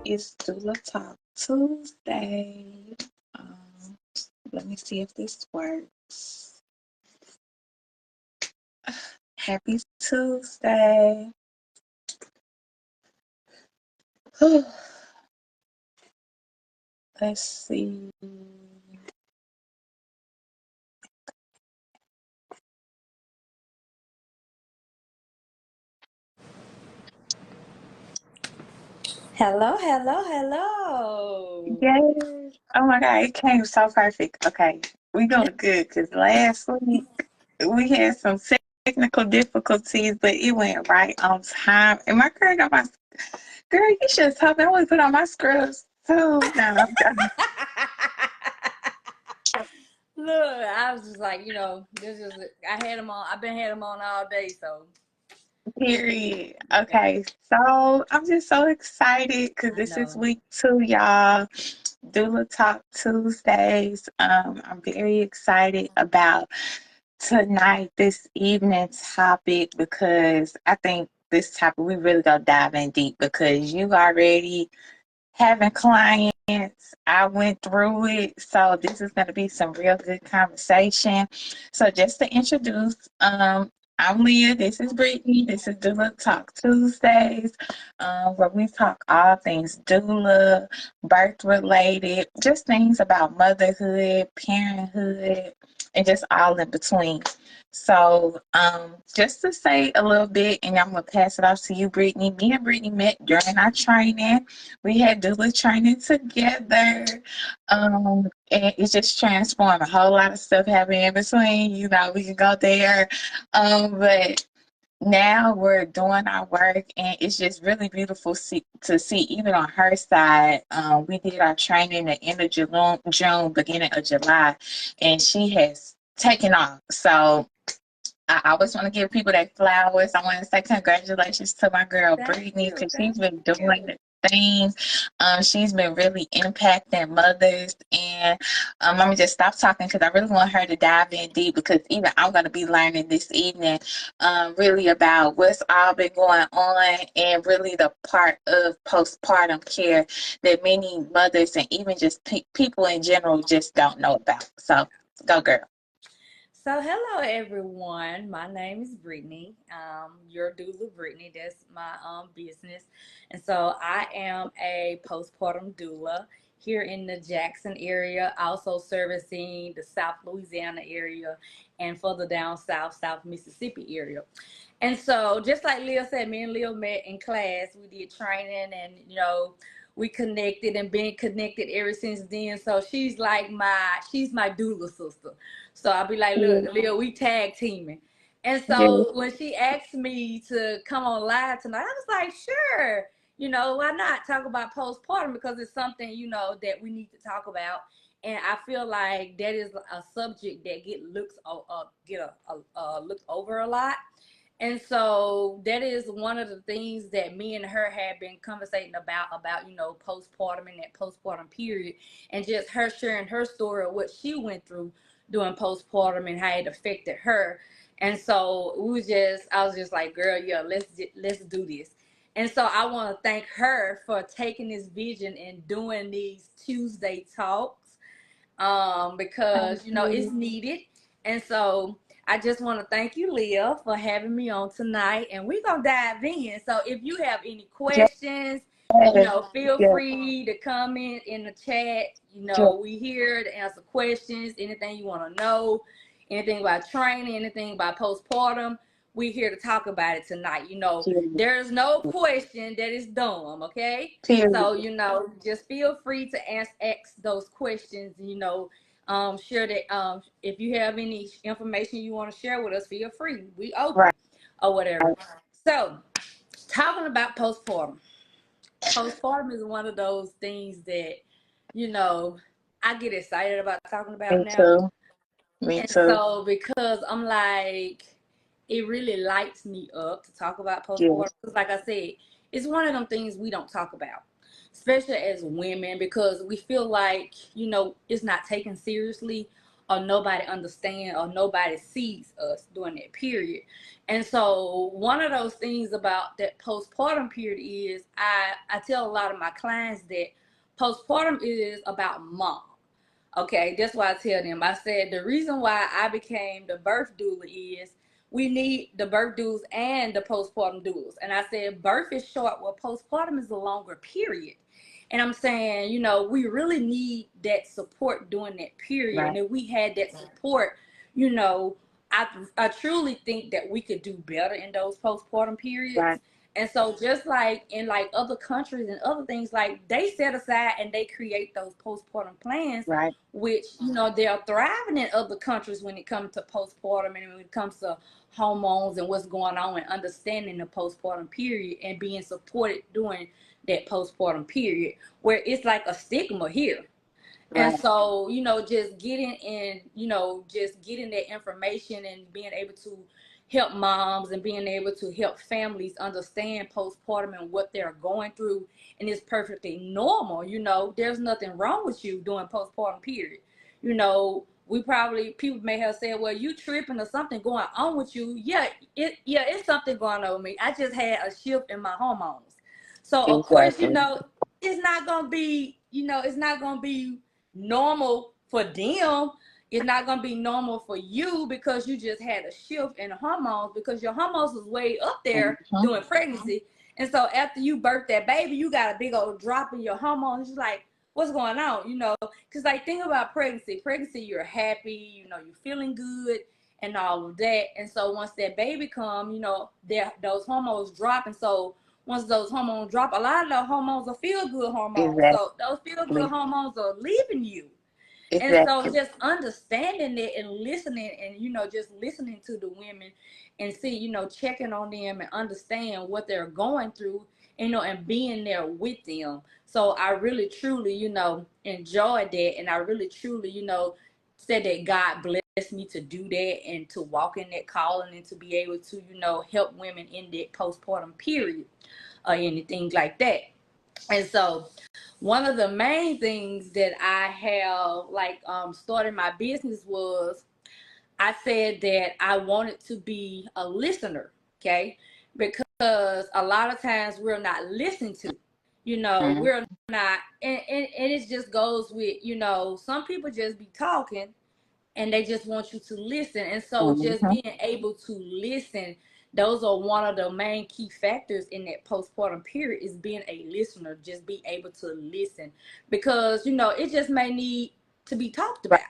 It's Doula Talk Tuesday. Um, Let me see if this works. Happy Tuesday. Let's see. Hello, hello, hello. Yes. Oh my God, it came so perfect. Okay, we going good because last week we had some technical difficulties, but it went right on time. And my girl got my girl, you should have told me I would put on my scrubs too. No, I'm done. Look, I was just like, this is I had them on. I've been had them on all day, so Period. yeah, Okay, so I'm just so excited because I this is know. week 2, y'all. Doula Talk Tuesdays. I'm very excited about tonight, this evening's topic, because I think this topic we really gonna dive in deep because you already having clients. I went through it, so this is gonna be some real good conversation. So just to introduce, I'm Leah, this is Brittany, this is Doula Talk Tuesdays, where we talk all things doula, birth related, just things about motherhood, parenthood, and just all in between. So, just to say a little bit, and I'm gonna pass it off to you, Brittany. Me and Brittany met during our training. We had doula training together. And it just transformed. A whole lot of stuff happened in between. We can go there. But now we're doing our work, and it's just really beautiful to see, even on her side. We did our training at the end of June, beginning of July, and she has taken off. So I always want to give people their flowers. I want to say congratulations to my girl Thank Brittany you, because she's thank been doing you. the things. She's been really impacting mothers. And I'm gonna just stop talking because I really want her to dive in deep because even I'm going to be learning this evening really about what's all been going on and really the part of postpartum care that many mothers and even just people in general just don't know about. So go, girl. So, hello everyone. My name is Brittany. Your doula, Brittany. That's my business, and so I am a postpartum doula here in the Jackson area, also servicing the South Louisiana area and further down south, South Mississippi area. And so, just like Leah said, me and Leah met in class. We did training, and we connected and been connected ever since then. So she's my doula sister. So I'll be like, look, Leah, we tag teaming. And Yeah. so when she asked me to come on live tonight, I was like, sure. Why not talk about postpartum, because it's something that we need to talk about. And I feel like that is a subject that get looked over a lot. And so that is one of the things that me and her had been conversating about postpartum and that postpartum period, and just her sharing her story of what she went through during postpartum and how it affected her. And so I was just like, girl, yeah, let's do this. And so I want to thank her for taking this vision and doing these Tuesday talks, because it's needed. And so I just want to thank you, Leah, for having me on tonight, and we're gonna dive in. So if you have any Yes. questions, feel Yes. free to comment in the chat. Yes. We here to answer questions, anything you want to know, anything about training, anything about postpartum. We here to talk about it tonight. There's no question that is dumb, okay? Period. So, just feel free to ask those questions, share that, if you have any information you want to share with us, feel free. We Right. open or whatever. So, talking about postpartum. Postpartum is one of those things that, I get excited about talking about Me now. too. Me And too. so, because I'm like, it really lights me up to talk about postpartum. Yes. Because, like I said, it's one of them things we don't talk about, especially as women, because we feel like, it's not taken seriously, or nobody understands or nobody sees us during that period. And so one of those things about that postpartum period is I tell a lot of my clients that postpartum is about mom. Okay, that's why I tell them. I said the reason why I became the birth doula is we need the birth doulas and the postpartum doulas. And I said birth is short, well, postpartum is a longer period. And I'm saying, we really need that support during that period. Right. And if we had that support, you know, I truly think that we could do better in those postpartum periods. Right. And so just like in like other countries and other things, like they set aside and they create those postpartum plans, Right. which, they're thriving in other countries when it comes to postpartum and when it comes to hormones and what's going on and understanding the postpartum period and being supported during that postpartum period, where it's like a stigma here. And Right. so, just getting in, just getting that information and being able to help moms and being able to help families understand postpartum and what they're going through. And it's perfectly normal. There's nothing wrong with you during postpartum period. People may have said, well, you tripping or something going on with you. Yeah, it's something going on with me. I just had a shift in my hormones. So of course, Exactly. it's not gonna be, it's not gonna be normal for them. It's not gonna be normal for you because you just had a shift in the hormones because your hormones was way up there Mm-hmm. during pregnancy. And so after you birth that baby, you got a big old drop in your hormones. It's like, what's going on? Because like think about pregnancy. Pregnancy, you're happy, you're feeling good and all of that. And so once that baby come, those hormones drop. And so once those hormones drop, a lot of the hormones are feel-good hormones. So those feel-good Exactly. hormones are leaving you. And so Exactly. just understanding it and listening and, just listening to the women and see, checking on them and understand what they're going through, and being there with them. So I really, truly, enjoyed that. And I really, truly, said that God blessed me to do that and to walk in that calling and to be able to, help women in that postpartum period or anything like that. And so one of the main things that I have starting my business was I said that I wanted to be a listener, okay? Because a lot of times we're not listened to. Mm-hmm. We're not, and it just goes with, some people just be talking and they just want you to listen. And so just Mm-hmm. being able to listen, those are one of the main key factors in that postpartum period is being a listener, just be able to listen because, it just may need to be talked Right. about.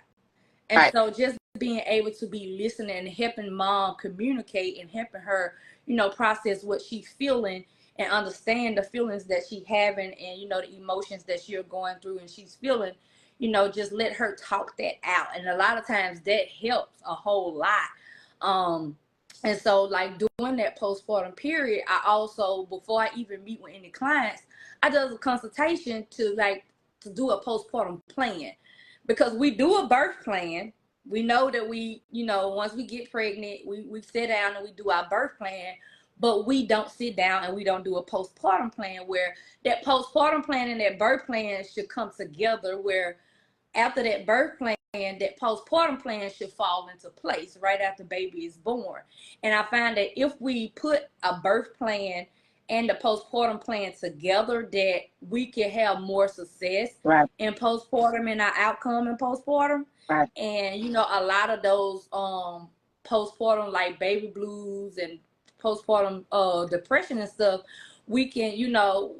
And Right. so just being able to be listening and helping mom communicate and helping her, process what she's feeling and understand the feelings that she's having and, the emotions that she's going through and she's feeling, just let her talk that out. And a lot of times that helps a whole lot. And so like during that postpartum period, I also, before I even meet with any clients, I do a consultation to do a postpartum plan because we do a birth plan. We know that we, once we get pregnant, we sit down and we do our birth plan, but we don't sit down and we don't do a postpartum plan where that postpartum plan and that birth plan should come together where after that birth plan, that postpartum plan should fall into place right after baby is born. And I find that if we put a birth plan and the postpartum plan together, that we can have more success Right. in postpartum and our outcome in postpartum. Right. And a lot of those postpartum like baby blues and postpartum depression and stuff, we can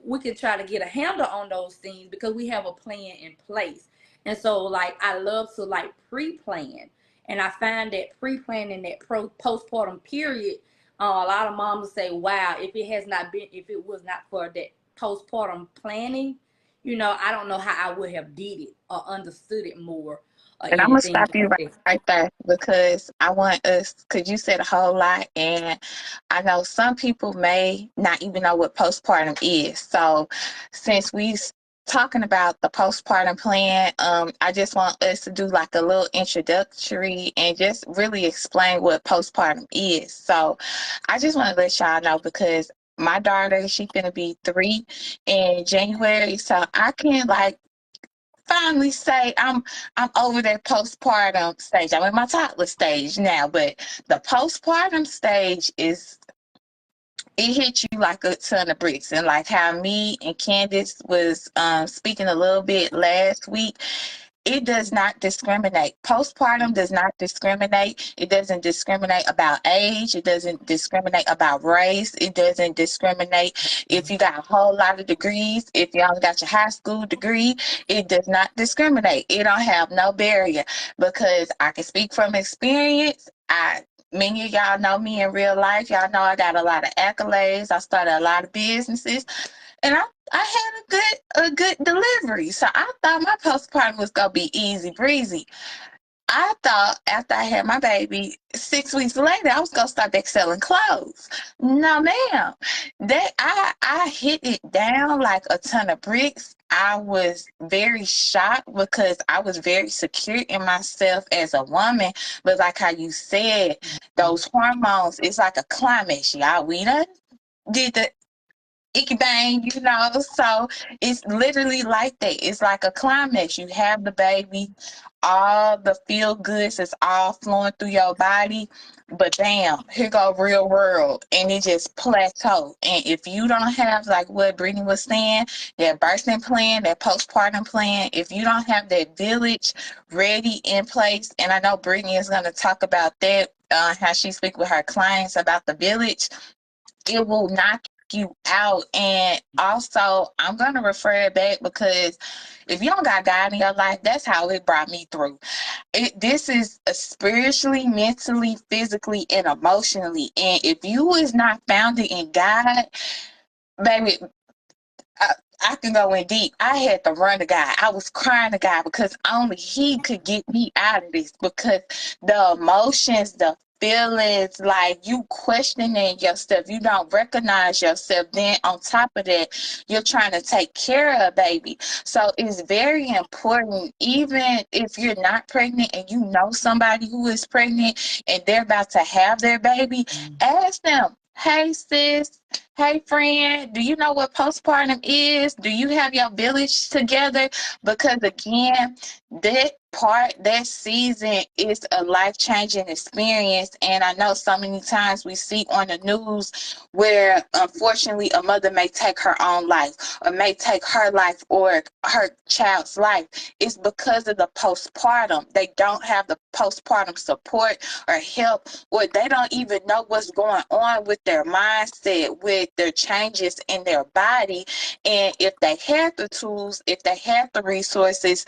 we can try to get a handle on those things because we have a plan in place. And so like I love to like pre-plan, and I find that pre-planning that postpartum period, a lot of moms say, wow, if it was not for that postpartum planning, I don't know how I would have did it or understood it more or And I'm gonna anything stop you like right, that. right there because I want us, because you said a whole lot, and I know some people may not even know what postpartum is. So, since talking about the postpartum plan, I just want us to do like a little introductory and just really explain what postpartum is. So, I just want to let y'all know because my daughter, she's gonna be 3 in January, so I can like finally say I'm over that postpartum stage. I'm in my toddler stage now, but the postpartum stage is, it hit you like a ton of bricks. And like how me and Candace was speaking a little bit last week, it does not discriminate. Postpartum does not discriminate. It doesn't discriminate about age. It doesn't discriminate about race. It doesn't discriminate if you got a whole lot of degrees. If you only got your high school degree, it does not discriminate. It don't have no barrier, because I can speak from experience. Many of y'all know me in real life. Y'all know I got a lot of accolades. I started a lot of businesses, and I had a good delivery. So I thought my postpartum was gonna be easy breezy. I thought after I had my baby, 6 weeks later, I was gonna start back selling clothes. No, ma'am. That I hit it down like a ton of bricks. I was very shocked because I was very secure in myself as a woman. But like how you said, those hormones, it's like a climax, y'all. We done did the icky bang, so it's literally like that. It's like a climax. You have the baby, all the feel goods is all flowing through your body, but bam, here go real world, and it just plateau. And if you don't have, like what Brittany was saying, that birthing plan, that postpartum plan, if you don't have that village ready in place, and I know Brittany is going to talk about that, how she speaks with her clients about the village, it will knock you out. And also, I'm going to refer it back, because if you don't got God in your life, that's how it brought me through. This is spiritually, mentally, physically, and emotionally. And if you is not founded in God, baby, I, I can go in deep. I had to run to God. I was crying to God because only He could get me out of this, because the emotions, the feelings, like you questioning yourself, you don't recognize yourself. Then on top of that, you're trying to take care of a baby. So it's very important, even if you're not pregnant and you know somebody who is pregnant and they're about to have their baby, ask them, hey sis, hey friend, do you know what postpartum is? Do you have your village together? Because again, that season is a life-changing experience. And I know so many times we see on the news where unfortunately a mother may take her own life, or may take her life or her child's life. It's because of the postpartum. They don't have the postpartum support or help, or they don't even know what's going on with their mindset, with their changes in their body. And if they had the tools, if they had the resources,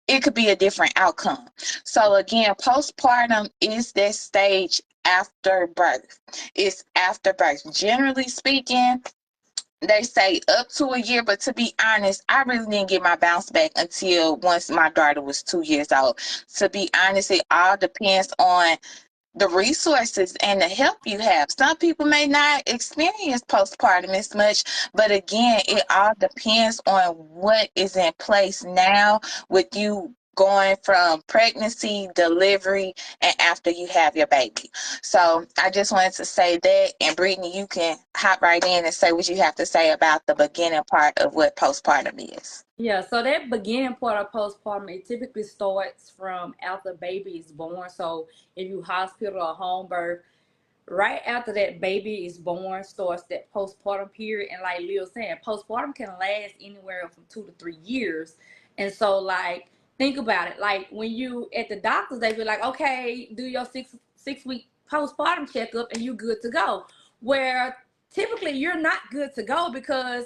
it could be a different outcome. So again, postpartum is that stage after birth. It's after birth. Generally speaking, they say up to a year, but to be honest, I really didn't get my bounce back until once my daughter was 2 years old. To be honest, it all depends on the resources and the help you have. Some people may not experience postpartum as much, but again, it all depends on what is in place now with you going from pregnancy, delivery, and after you have your baby. So I just wanted to say that, and Brittany, you can hop right in and say what you have to say about the beginning part of what postpartum is. Yeah, so that beginning part of postpartum, it typically starts from after baby is born. So if you hospital or home birth, right after that baby is born starts that postpartum period. And like Lil saying, postpartum can last anywhere from 2 to 3 years. And so like think about it. Like when you at the doctors, they be like, okay, do your six week postpartum checkup and you good to go. Where typically you're not good to go, because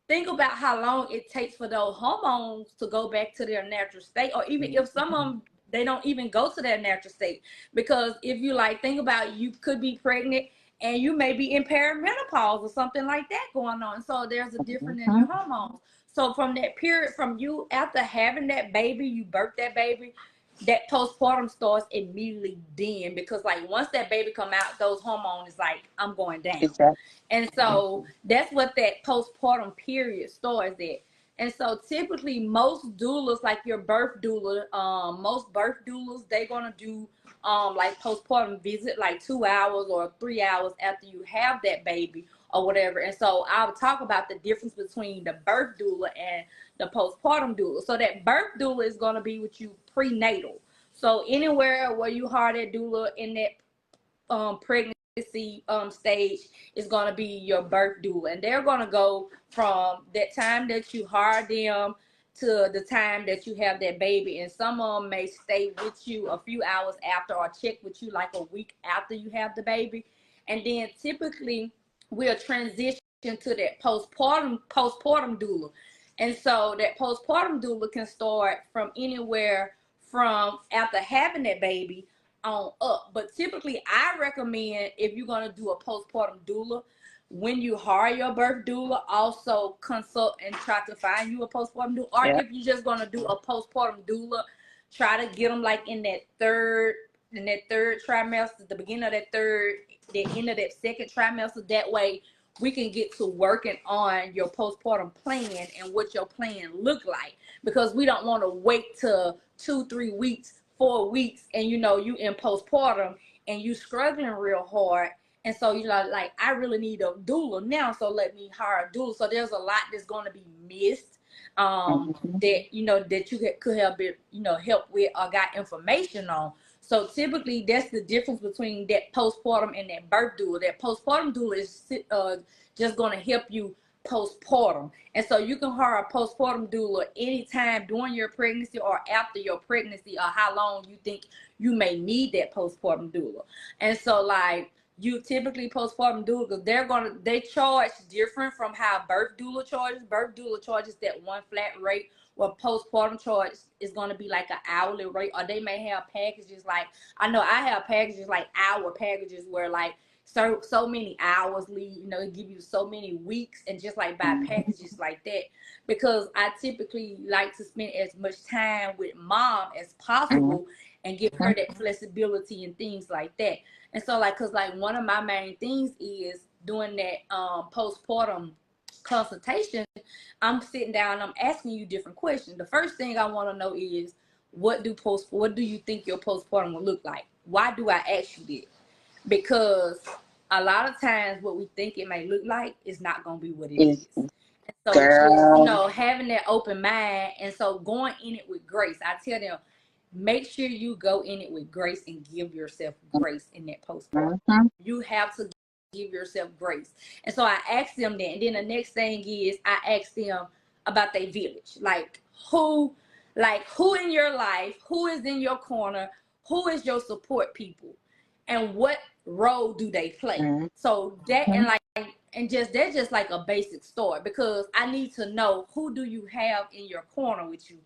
think about how long it takes for those hormones to go back to their natural state, or even if some of them they don't even go to their natural state. Because if you like think about, you could be pregnant and you may be in perimenopause or something like that going on. So there's a difference in your hormones. So from that period, from you after having that baby, you birth that baby, that postpartum starts immediately then, because like once that baby come out, those hormones is like, I'm going down. Exactly. And so that's what that postpartum period starts at. And so typically most doulas, like your birth doula, most birth doulas, they're gonna do like postpartum visit like 2 hours or 3 hours after you have that baby, or whatever. And so I'll talk about the difference between the birth doula and the postpartum doula. So that birth doula is going to be with you prenatal. So anywhere where you hire that doula in that pregnancy stage is going to be your birth doula, and they're going to go from that time that you hire them to the time that you have that baby. And some of them may stay with you a few hours after, or check with you like a week after you have the baby. And then typically we'll transition to that postpartum doula. And so that postpartum doula can start from anywhere from after having that baby on up. But typically I recommend, if you're going to do a postpartum doula, when you hire your birth doula, also consult and try to find you a postpartum doula. Or if you're just going to do a postpartum doula, try to get them like in that third trimester, the beginning of that third, the end of that second trimester. That way we can get to working on your postpartum plan and what your plan look like, because we don't want to wait till 2-3 weeks, 4 weeks, and you in postpartum and you struggling real hard. And so you're like, I really need a doula now, so let me hire a doula. So there's a lot that's going to be missed that that you could have been help with or got information on. So typically that's the difference between that postpartum and that birth doula. That postpartum doula is just going to help you postpartum. And so you can hire a postpartum doula anytime during your pregnancy or after your pregnancy, or how long you think you may need that postpartum doula. And so like, you typically postpartum doula, because they charge different from how birth doula charges. Birth doula charges that one flat rate, where postpartum charge is going to be like an hourly rate. Or they may have packages like, I know I have packages like hour packages where like so many hours leave, it give you so many weeks, and just like buy packages like that, because I typically like to spend as much time with mom as possible and give her that flexibility and things like that. And so like, cause like one of my main things is doing that postpartum consultation. I'm sitting down, I'm asking you different questions. The first thing I want to know is, what do you think your postpartum will look like? Why do I ask you that? Because a lot of times what we think it may look like is not going to be what it is. And so just, having that open mind, and so going in it with grace. I tell them, make sure you go in it with grace and give yourself grace in that postpartum. You have to give yourself grace. And so I asked them that. And then the next thing is, I asked them about their village. Like who in your life, who is in your corner, who is your support people, and what role do they play? So that, and that's just like a basic start, because I need to know, who do you have in your corner with you?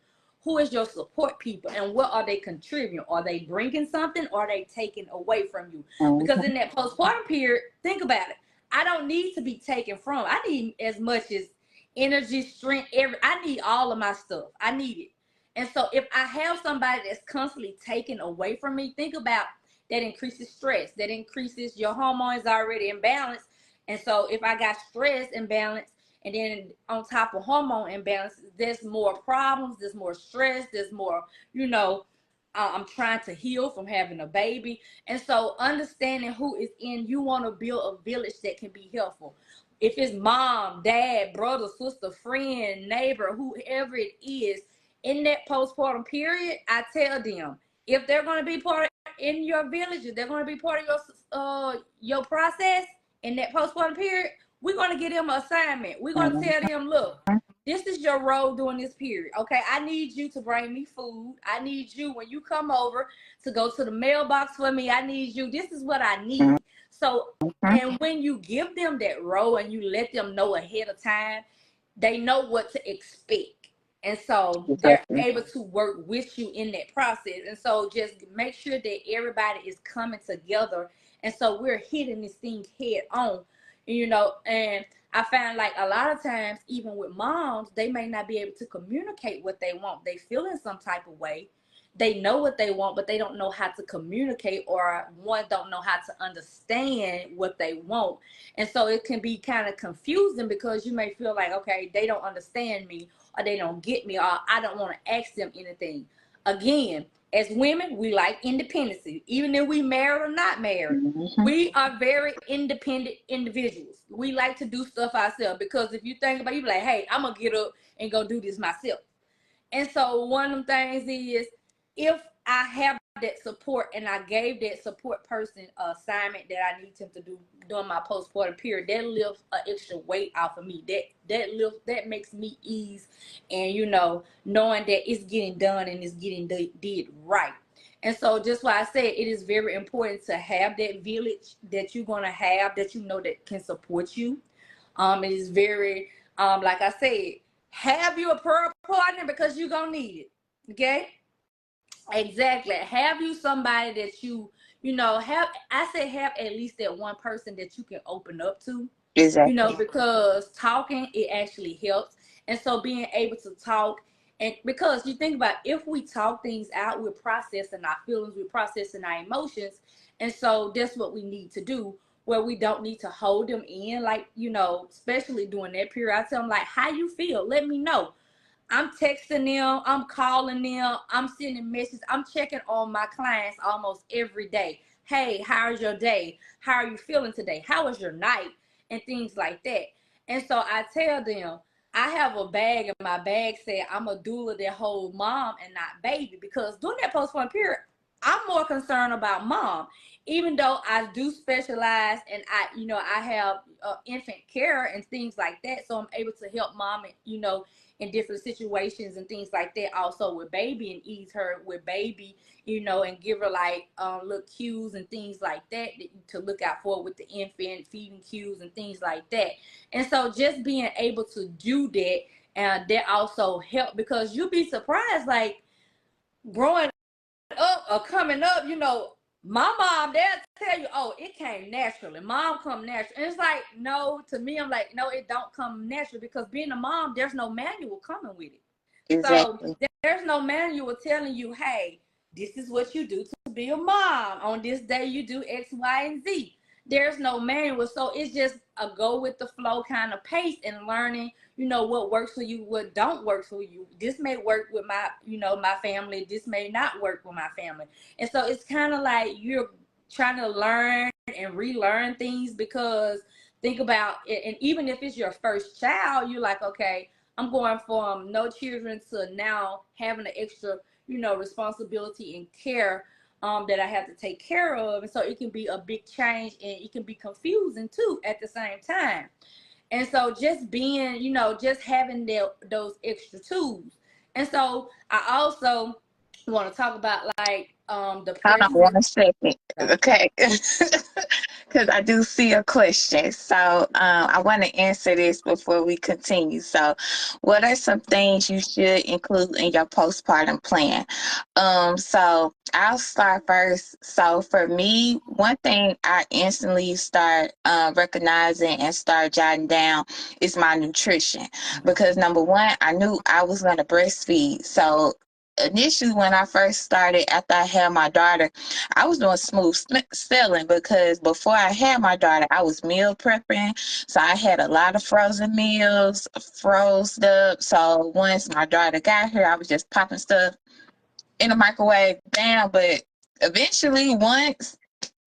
Who is your support people, and what are they contributing? Are they bringing something, or are they taking away from you? Because in that postpartum period, think about it. I don't need to be taken from. I need as much as energy, strength, I need all of my stuff. I need it. And so if I have somebody that's constantly taken away from me, think about that. Increases stress. That increases your hormones already imbalance. And so if I got stress imbalance, and then on top of hormone imbalance, there's more problems, there's more stress, there's more, I'm trying to heal from having a baby. And so understanding who is in, you want to build a village that can be helpful. If it's mom, dad, brother, sister, friend, neighbor, whoever it is, in that postpartum period, I tell them, if they're going to be part in your village, if they're going to be part of your process in that postpartum period, we're going to give them an assignment. We're going to tell them, look, this is your role during this period. Okay, I need you to bring me food. I need you, when you come over, to go to the mailbox for me. I need you. This is what I need. So, and when you give them that role and you let them know ahead of time, they know what to expect. And so they're able to work with you in that process. And so just make sure that everybody is coming together. And so we're hitting this thing head on. And I found like a lot of times, even with moms, they may not be able to communicate what they want. They feel in some type of way. They know what they want, but they don't know how to communicate, or one, don't know how to understand what they want. And so it can be kind of confusing, because you may feel like, okay, they don't understand me, or they don't get me, or I don't want to ask them anything. Again, as women, we like independency. Even if we married or not married, Mm-hmm. we are very independent individuals. We like to do stuff ourselves because if you think about it, you be like, hey, I'm gonna get up and go do this myself. And so one of the things is if I have that support and I gave that support person an assignment that I need him to do during my postpartum period, that lifts an extra weight off of me. That makes me ease and knowing that it's getting done and it's getting did right. And so just why I said it is very important to have that village that you're gonna have that that can support you. It is very like I said, have you a prayer partner because you're gonna need it. Okay? Exactly. Have you somebody that have I say have at least that one person that you can open up to, Exactly. because talking it actually helps. And so being able to talk, and because you think about if we talk things out, we're processing our feelings, we're processing our emotions. And so that's what we need to do, where we don't need to hold them in, like, especially during that period. I tell them, like, how you feel, let me know. I'm texting them, I'm calling them, I'm sending messages, I'm checking on my clients almost every day. Hey, how's your day? How are you feeling today? How was your night? And things like that. And so I tell them, I have a bag, and my bag said I'm a doula that holds mom and not baby, because during that postpartum period, I'm more concerned about mom. Even though I do specialize and I have infant care and things like that, so I'm able to help mom, in different situations and things like that, also with baby, and ease her with baby, and give her like little cues and things like that to look out for with the infant feeding cues and things like that. And so just being able to do that, and that also help, because you'll be surprised, like, growing up or coming up, my mom, they'll tell you, oh, it came naturally. Mom come natural. And it's like, no, to me, I'm like, no, it don't come natural, because being a mom, there's no manual coming with it. So Exactly. there's no manual telling you, hey, this is what you do to be a mom. On this day, you do X, Y, and Z. There's no manual. So it's just a go with the flow kind of pace and learning, what works for you, what don't work for you. This may work with my family. This may not work with my family. And so it's kind of like you're trying to learn and relearn things, because think about it. And even if it's your first child, you're like, okay, I'm going from no children to now having an extra, responsibility and care that I have to take care of. And so it can be a big change, and it can be confusing too at the same time. And so just being, just having those extra tools. And so I also want to talk about like the Hold on pressures. 1 second. Okay. Because I do see a question. So I want to answer this before we continue. So, what are some things you should include in your postpartum plan? So I'll start first. So for me, one thing I instantly start recognizing and start jotting down is my nutrition. Because number one, I knew I was going to breastfeed. So initially when I first started after I had my daughter, I was doing smooth sailing, because before I had my daughter, I was meal prepping. So I had a lot of frozen meals, froze up. So once my daughter got here, I was just popping stuff in the microwave down. But eventually, once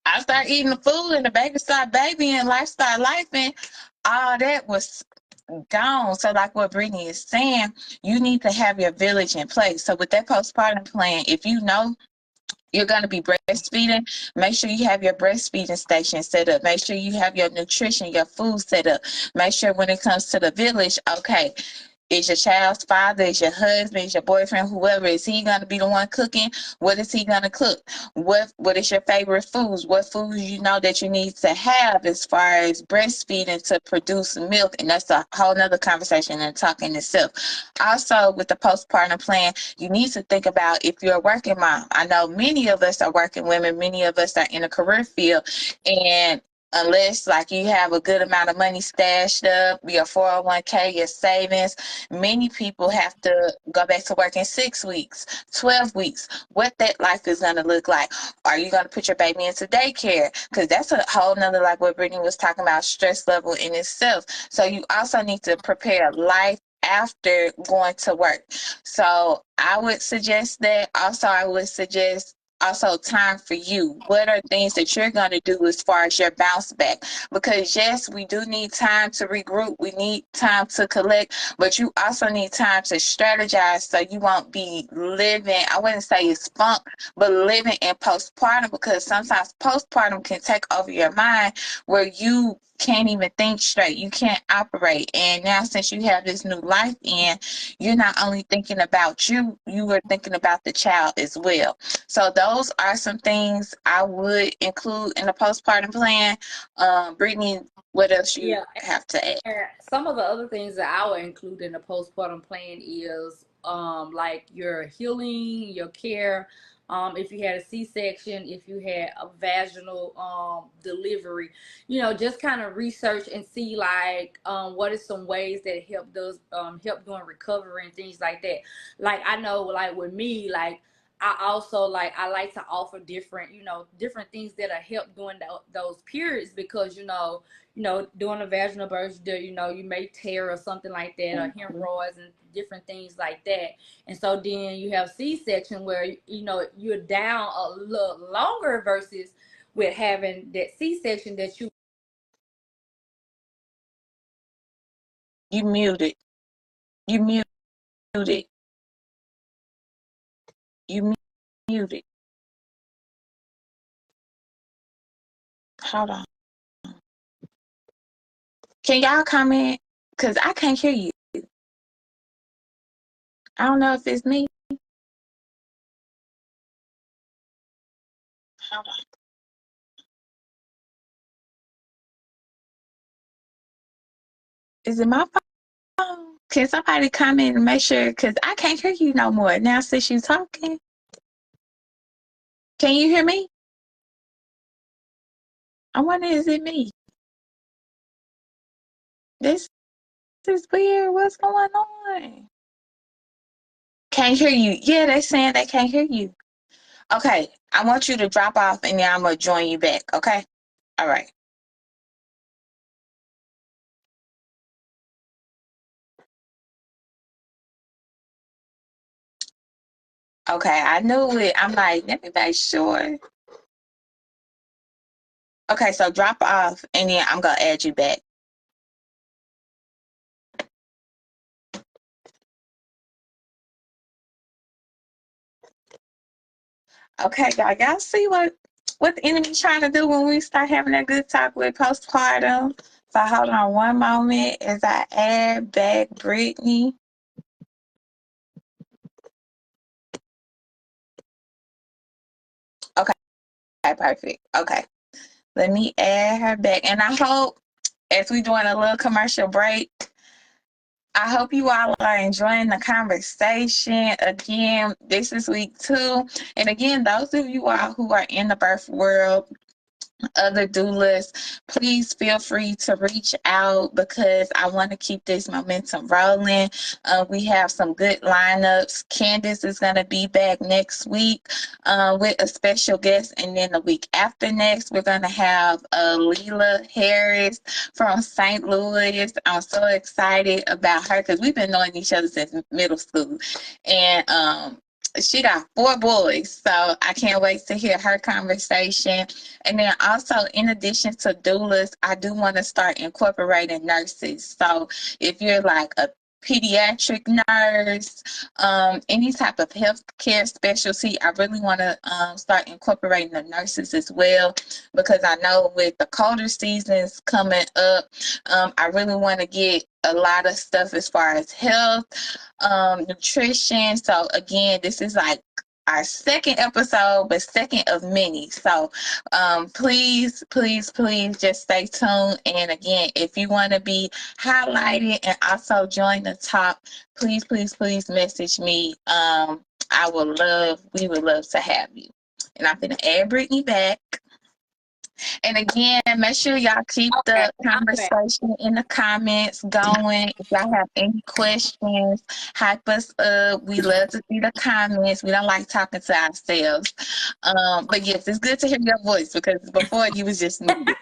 I started eating the food and the baby started babying, life started lifing, all that was gone. So like what Brittany is saying, you need to have your village in place. So with that postpartum plan, if you know you're going to be breastfeeding, make sure you have your breastfeeding station set up. Make sure you have your nutrition, your food set up. Make sure when it comes to the village, okay, is your child's father, is your husband, is your boyfriend, whoever, is he going to be the one cooking? What is he going to cook? What is your favorite foods? What foods you know that you need to have as far as breastfeeding to produce milk? And that's a whole nother conversation and talk in itself. Also, with the postpartum plan, you need to think about if you're a working mom. I know many of us are working women, many of us are in a career field, and unless like you have a good amount of money stashed up, your 401k, your savings, many people have to go back to work in 6 weeks, 12 weeks. What that life is going to look like. Are you going to put your baby into daycare? Because that's a whole nother, like what Brittany was talking about, stress level in itself. So you also need to prepare life after going to work. So I would suggest that. Also, I would suggest also time for you. What are things that you're going to do as far as your bounce back? Because yes, we do need time to regroup. We need time to collect, but you also need time to strategize so you won't be living, I wouldn't say it's funk, but living in postpartum, because sometimes postpartum can take over your mind where you can't even think straight. You can't operate. And now since you have this new life in, you're not only thinking about you, you are thinking about the child as well. So those are some things I would include in the postpartum plan. Brittany, what else you Yeah, have to add? and some of the other things that I would include in the postpartum plan is like your healing, your care. If you had a C-section, if you had a vaginal delivery, just kind of research and see like what is some ways that help during recovery and things like that. Like I know like with me, like I also I like to offer different things that are help during those periods, because during a vaginal birth, you may tear or something like that, or Mhm. hemorrhoids and different things like that. And so then you have C-section where, you're down a little longer versus with having that C-section that you. You muted. You muted. You muted. Hold on. Can y'all comment? Because I can't hear you. I don't know if it's me. Hold on. Is it my phone? Can somebody comment and make sure? Because I can't hear you no more now since you're talking. Can you hear me? I wonder, is it me? This is weird. What's going on? Can't hear you. Yeah, they saying they can't hear you. Okay, I want you to drop off and then I'm going to join you back. Okay? All right. Okay, I knew it. I'm like, let me make sure. Okay, so drop off and then I'm going to add you back. Okay, y'all see what the enemy's trying to do when we start having that good talk with postpartum. So hold on one moment as I add back Brittany. Okay, perfect. Okay, let me add her back. And I hope as we doing a little commercial break, I hope you all are enjoying the conversation. Again, this is week 2. And again, those of you all who are in the birth world, other doulas, please feel free to reach out because I want to keep this momentum rolling. We have some good lineups. Candace is going to be back next week with a special guest, and then the week after next, we're going to have Leela Harris from St. Louis. I'm so excited about her because we've been knowing each other since middle school, and she got 4 boys, so I can't wait to hear her conversation. And then also, in addition to doulas, I do want to start incorporating nurses. So if you're like a pediatric nurse, any type of healthcare specialty, I really want to start incorporating the nurses as well, because I know with the colder seasons coming up, I really want to get a lot of stuff as far as health, nutrition. So again, this is like our second episode, but second of many. So please, please, please just stay tuned. And again, if you want to be highlighted and also join the top, please, please, please message me. We would love to have you. And I'm going to add Brittany back. And again, make sure y'all keep Okay, the I'm back. conversation in the comments going. If y'all have any questions, hype us up. We love to see the comments. We don't like talking to ourselves. But yes, it's good to hear your voice because before you was just muted.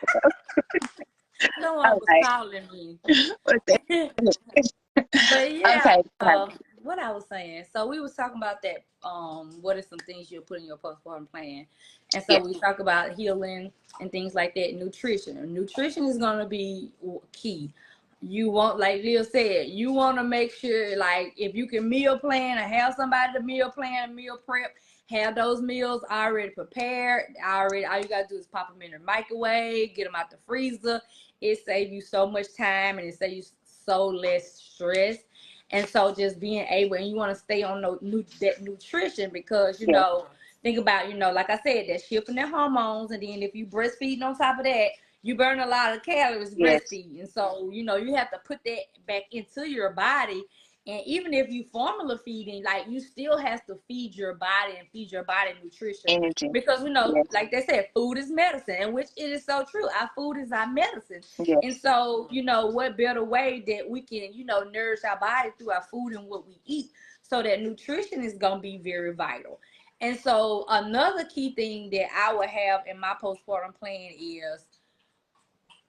Someone All was right. calling me. What the heck? But yeah, Okay. what I was saying. So we was talking about that. What are some things you'll put in your postpartum plan? And so Yeah. we talk about healing and things like that. Nutrition. Nutrition is gonna be key. You want, like Lil said, you want to make sure, like, if you can meal plan or have somebody to meal plan, meal prep, have those meals already prepared. Already, all you gotta do is pop them in the microwave, get them out the freezer. It saves you so much time and it saves you so less stress. And so just being able, and you want to stay on that nutrition because, Yeah. think about, like I said, that shifting their hormones. And then if you breastfeeding on top of that, you burn a lot of calories Yes. breastfeeding. So, you have to put that back into your body. And even if you formula feeding, like, you still have to feed your body and feed your body nutrition Energy. because, Yes. like they said, food is medicine, and which it is so true. Our food is our medicine. And Yes. so, what better way that we can, nourish our body through our food and what we eat. So that nutrition is going to be very vital. And so another key thing that I would have in my postpartum plan is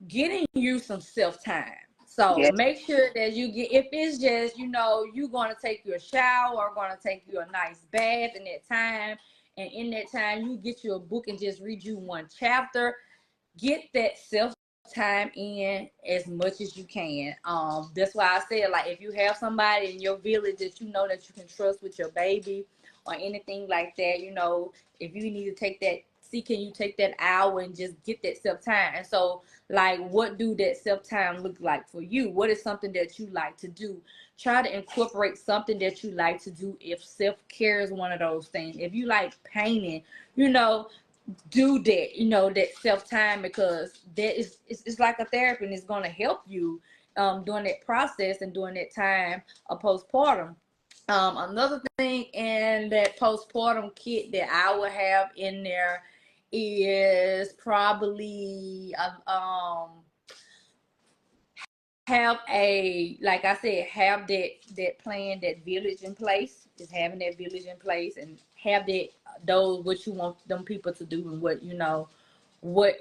getting you some self time. So Yes. make sure that you get, if it's just, you're going to take your shower or going to take you a nice bath in that time. And in that time, you get you a book and just read you one chapter. Get that self time in as much as you can. That's why I said, like, if you have somebody in your village that you know that you can trust with your baby or anything like that, if you need to take that, see, can you take that hour and just get that self time? And so, like, what do that self time look like for you? What is something that you like to do? Try to incorporate something that you like to do. If self care is one of those things, if you like painting, do that, that self time, because that is, it's like a therapy, and it's going to help you during that process and during that time of postpartum. Another thing in that postpartum kit that I would have in there is probably have a, like I said, have that plan, that village in place. Just having that village in place and have that, those, what you want them people to do and what,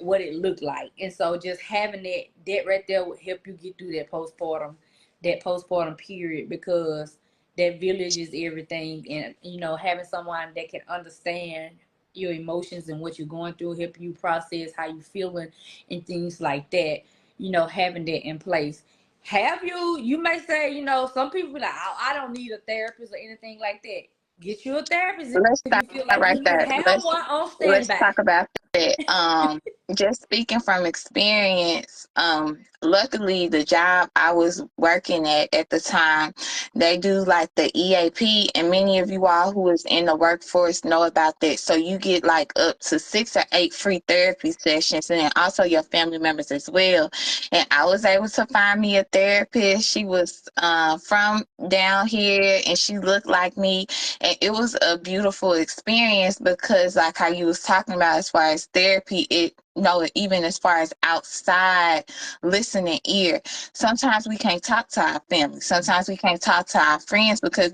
what it looked like. And so just having that right there would help you get through that postpartum period, because that village is everything. And having someone that can understand your emotions and what you're going through, help you process how you feeling and things like that, having that in place. You may say, some people be like, oh, I don't need a therapist or anything like that. Get you a therapist Let's if stop you feel like right you need to there. have one on Let's standby. talk about that. Just speaking from experience, luckily the job I was working at the time, they do like the EAP, and many of you all who is in the workforce know about that. So you get like up to 6 or 8 free therapy sessions, and then also your family members as well. And I was able to find me a therapist. She was from down here, and she looked like me, and it was a beautiful experience because, like how you was talking about as far as therapy, even as far as outside listening ear, sometimes we can't talk to our family. Sometimes we can't talk to our friends because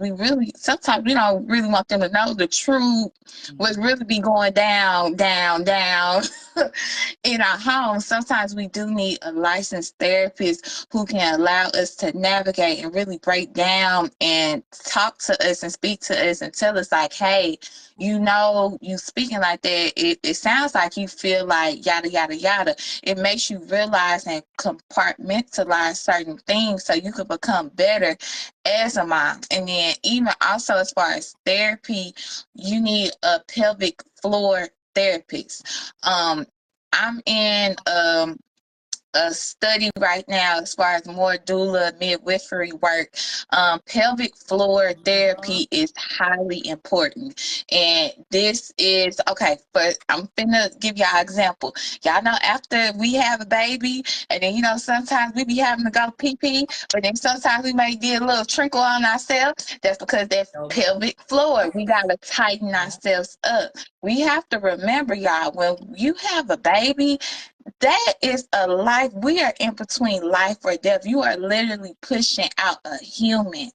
sometimes we don't really want them to know the truth, what's really be going down, down, down in our homes. Sometimes we do need a licensed therapist who can allow us to navigate and really break down and talk to us and speak to us and tell us like, hey, you speaking like that, it sounds like you feel like yada yada yada. It makes you realize and compartmentalize certain things so you can become better as a mom. And then even also as far as therapy, you need a pelvic floor therapist. I'm in a study right now as far as more doula midwifery work. Pelvic floor therapy is highly important, and this is okay. But I'm gonna give y'all an example. Y'all know after we have a baby, and then sometimes we be having to go pee pee, but then sometimes we may get a little trickle on ourselves. That's because that pelvic floor, we gotta tighten ourselves up. We have to remember, y'all, when you have a baby, that is a life. We are in between life or death. You are literally pushing out a human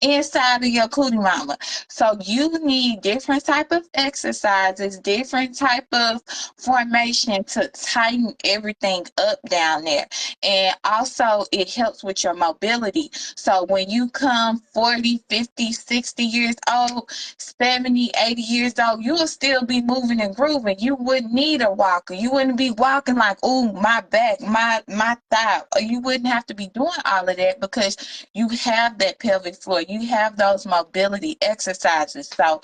inside of your cootie mama. So you need different type of exercises, different type of formation to tighten everything up down there. And also it helps with your mobility. So when you come 40, 50, 60 years old, 70, 80 years old, you'll still be moving and grooving. You wouldn't need a walker. You wouldn't be walking like, oh, my back, my thigh. You wouldn't have to be doing all of that because you have that pelvic floor. You have those mobility exercises. So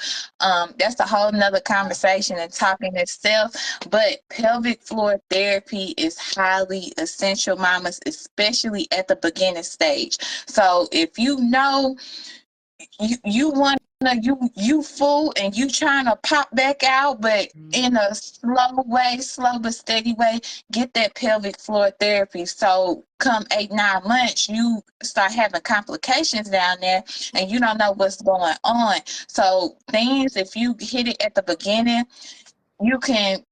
that's a whole nother conversation and talking itself. But pelvic floor therapy is highly essential, mamas, especially at the beginning stage. So if you know you want you full and you trying to pop back out, but in a slow but steady way, get that pelvic floor therapy. So come 8-9 months, you start having complications down there and you don't know what's going on. So things, if you hit it at the beginning, you can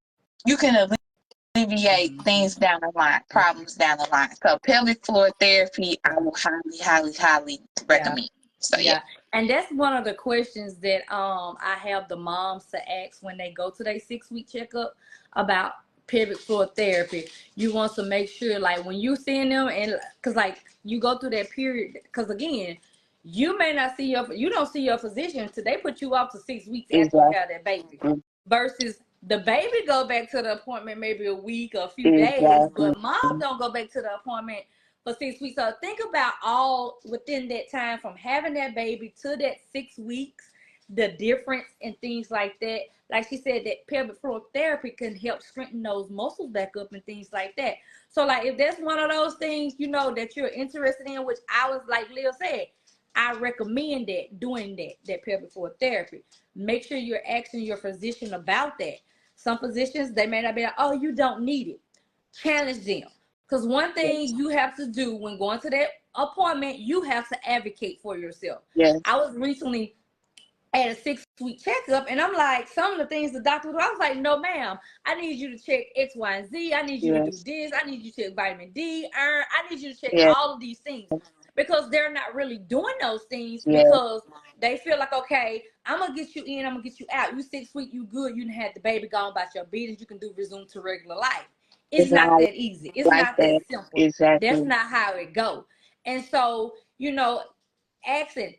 alleviate things down the line, problems down the line. So pelvic floor therapy, I will highly recommend. So yeah. And that's one of the questions that I have the moms to ask when they go to their 6-week checkup about pelvic floor therapy. You want to make sure, like, when you seeing them, and because like you go through that period, because again, you may not see you don't see your physician until they put you off to 6 weeks after you have that baby, versus the baby go back to the appointment maybe a week or a few days, but mom don't go back to the appointment for 6 weeks. So think about all within that time from having that baby to that 6 weeks, the difference and things like that. Like she said, that pelvic floor therapy can help strengthen those muscles back up and things like that. So like if that's one of those things, you know, that you're interested in, which I was like Lil said, I recommend that doing that pelvic floor therapy. Make sure you're asking your physician about that. Some physicians, they may not be like, oh, you don't need it. Challenge them. Because one thing you have to do when going to that appointment, you have to advocate for yourself. I was recently at a 6-week checkup, and I'm like, some of the things the doctor was, I was like, no, ma'am, I need you to check X, Y, and Z. I need you to do this. I need you to check vitamin D, iron. I need you to check all of these things, because they're not really doing those things because they feel like, okay, I'm going to get you in, I'm going to get you out. You 6 weeks, you good. You done had the baby, gone about your business. You can resume to regular life. It's not that easy. It's not that simple. That's not how it goes. And so, you know, asking,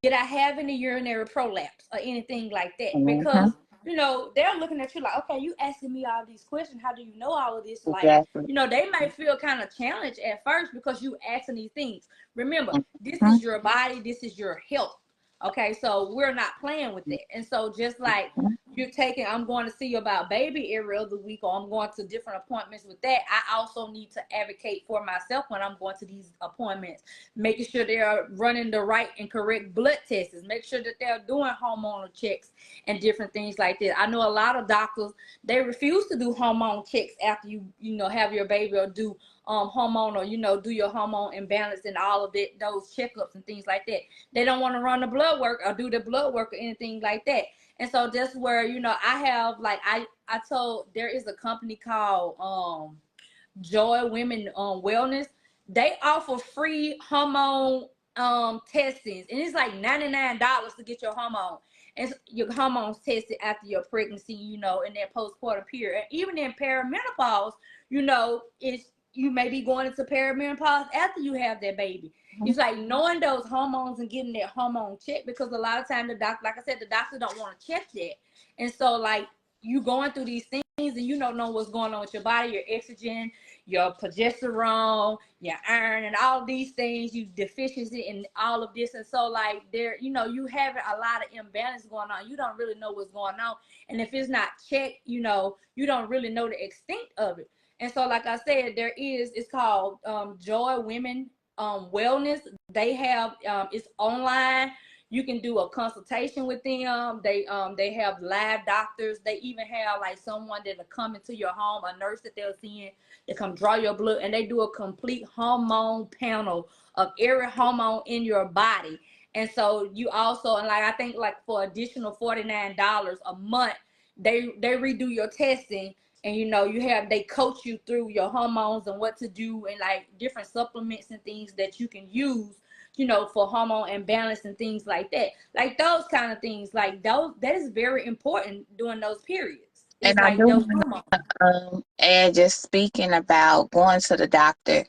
did I have any urinary prolapse or anything like that? Because, you know, they're looking at you like, okay, you asking me all these questions. How do you know all of this? Like, you know, they might feel kind of challenged at first because you asking these things. Remember, this is your body. This is your health. Okay, so we're not playing with it. And so just like you're taking, I'm going to see you about baby every other week, or I'm going to different appointments with that, I also need to advocate for myself when I'm going to these appointments, making sure they are running the right and correct blood tests, make sure that they're doing hormonal checks and different things like that. I know a lot of doctors, they refuse to do hormone checks after you know, have your baby, or do hormonal, you know, do your hormone imbalance and all of it, those checkups and things like that. They don't want to run the blood work or do the blood work or anything like that. And so that's where, you know, I have, like, I told, there is a company called Joy Women Wellness. They offer free hormone testings, and it's like $99 to get your hormone and your hormones tested after your pregnancy, you know, in that postpartum period. And even in perimenopause, you know, you may be going into perimenopause after you have that baby. It's like knowing those hormones and getting that hormone check, because a lot of times the doctor, like I said, the doctor don't want to check that. And so like you going through these things and you don't know what's going on with your body, your estrogen, your progesterone, your iron, and all these things, you deficiency in all of this. And so like there, you know, you have a lot of imbalance going on. You don't really know what's going on. And if it's not checked, you know, you don't really know the extent of it. And so, like I said, it's called Joy Women Wellness. They have, it's online. You can do a consultation with them. They have live doctors. They even have like someone that'll come into your home, a nurse that they'll see, they come draw your blood, and they do a complete hormone panel of every hormone in your body. And so you also, and like I think like for additional $49 a month, they redo your testing. And, you know, they coach you through your hormones and what to do, and like different supplements and things that you can use for hormone imbalance and things like that. Like those kind of things, like those, that is very important during those periods. And It's I like do those want hormones. to add, just speaking about going to the doctor,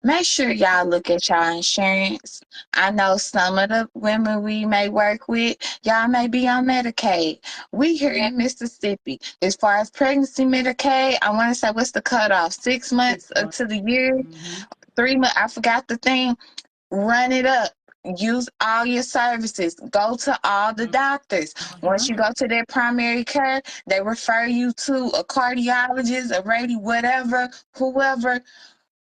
make sure y'all look at y'all insurance. I know some of the women we may work with, y'all may be on Medicaid. We here in Mississippi, as far as pregnancy Medicaid, I want to say, what's the cutoff? 6 months to the year? Mm-hmm. 3 months? I forgot the thing. Run it up. Use all your services. Go to all the doctors. Once you go to their primary care, they refer you to a cardiologist, a radi, whatever, whoever.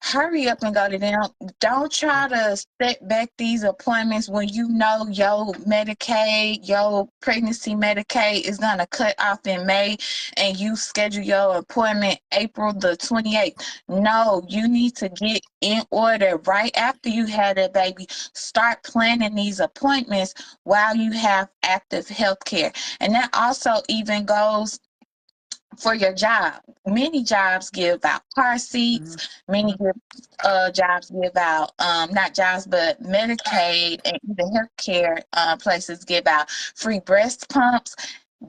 Hurry up and go to them. Don't try to set back these appointments when you know your Medicaid, your pregnancy Medicaid is going to cut off in May and you schedule your appointment April the 28th. No, you need to get in order right after you had a baby. Start planning these appointments while you have active health care. And that also even goes for your job. Many jobs give out car seats. Many jobs give out not jobs but Medicaid and even healthcare places give out free breast pumps.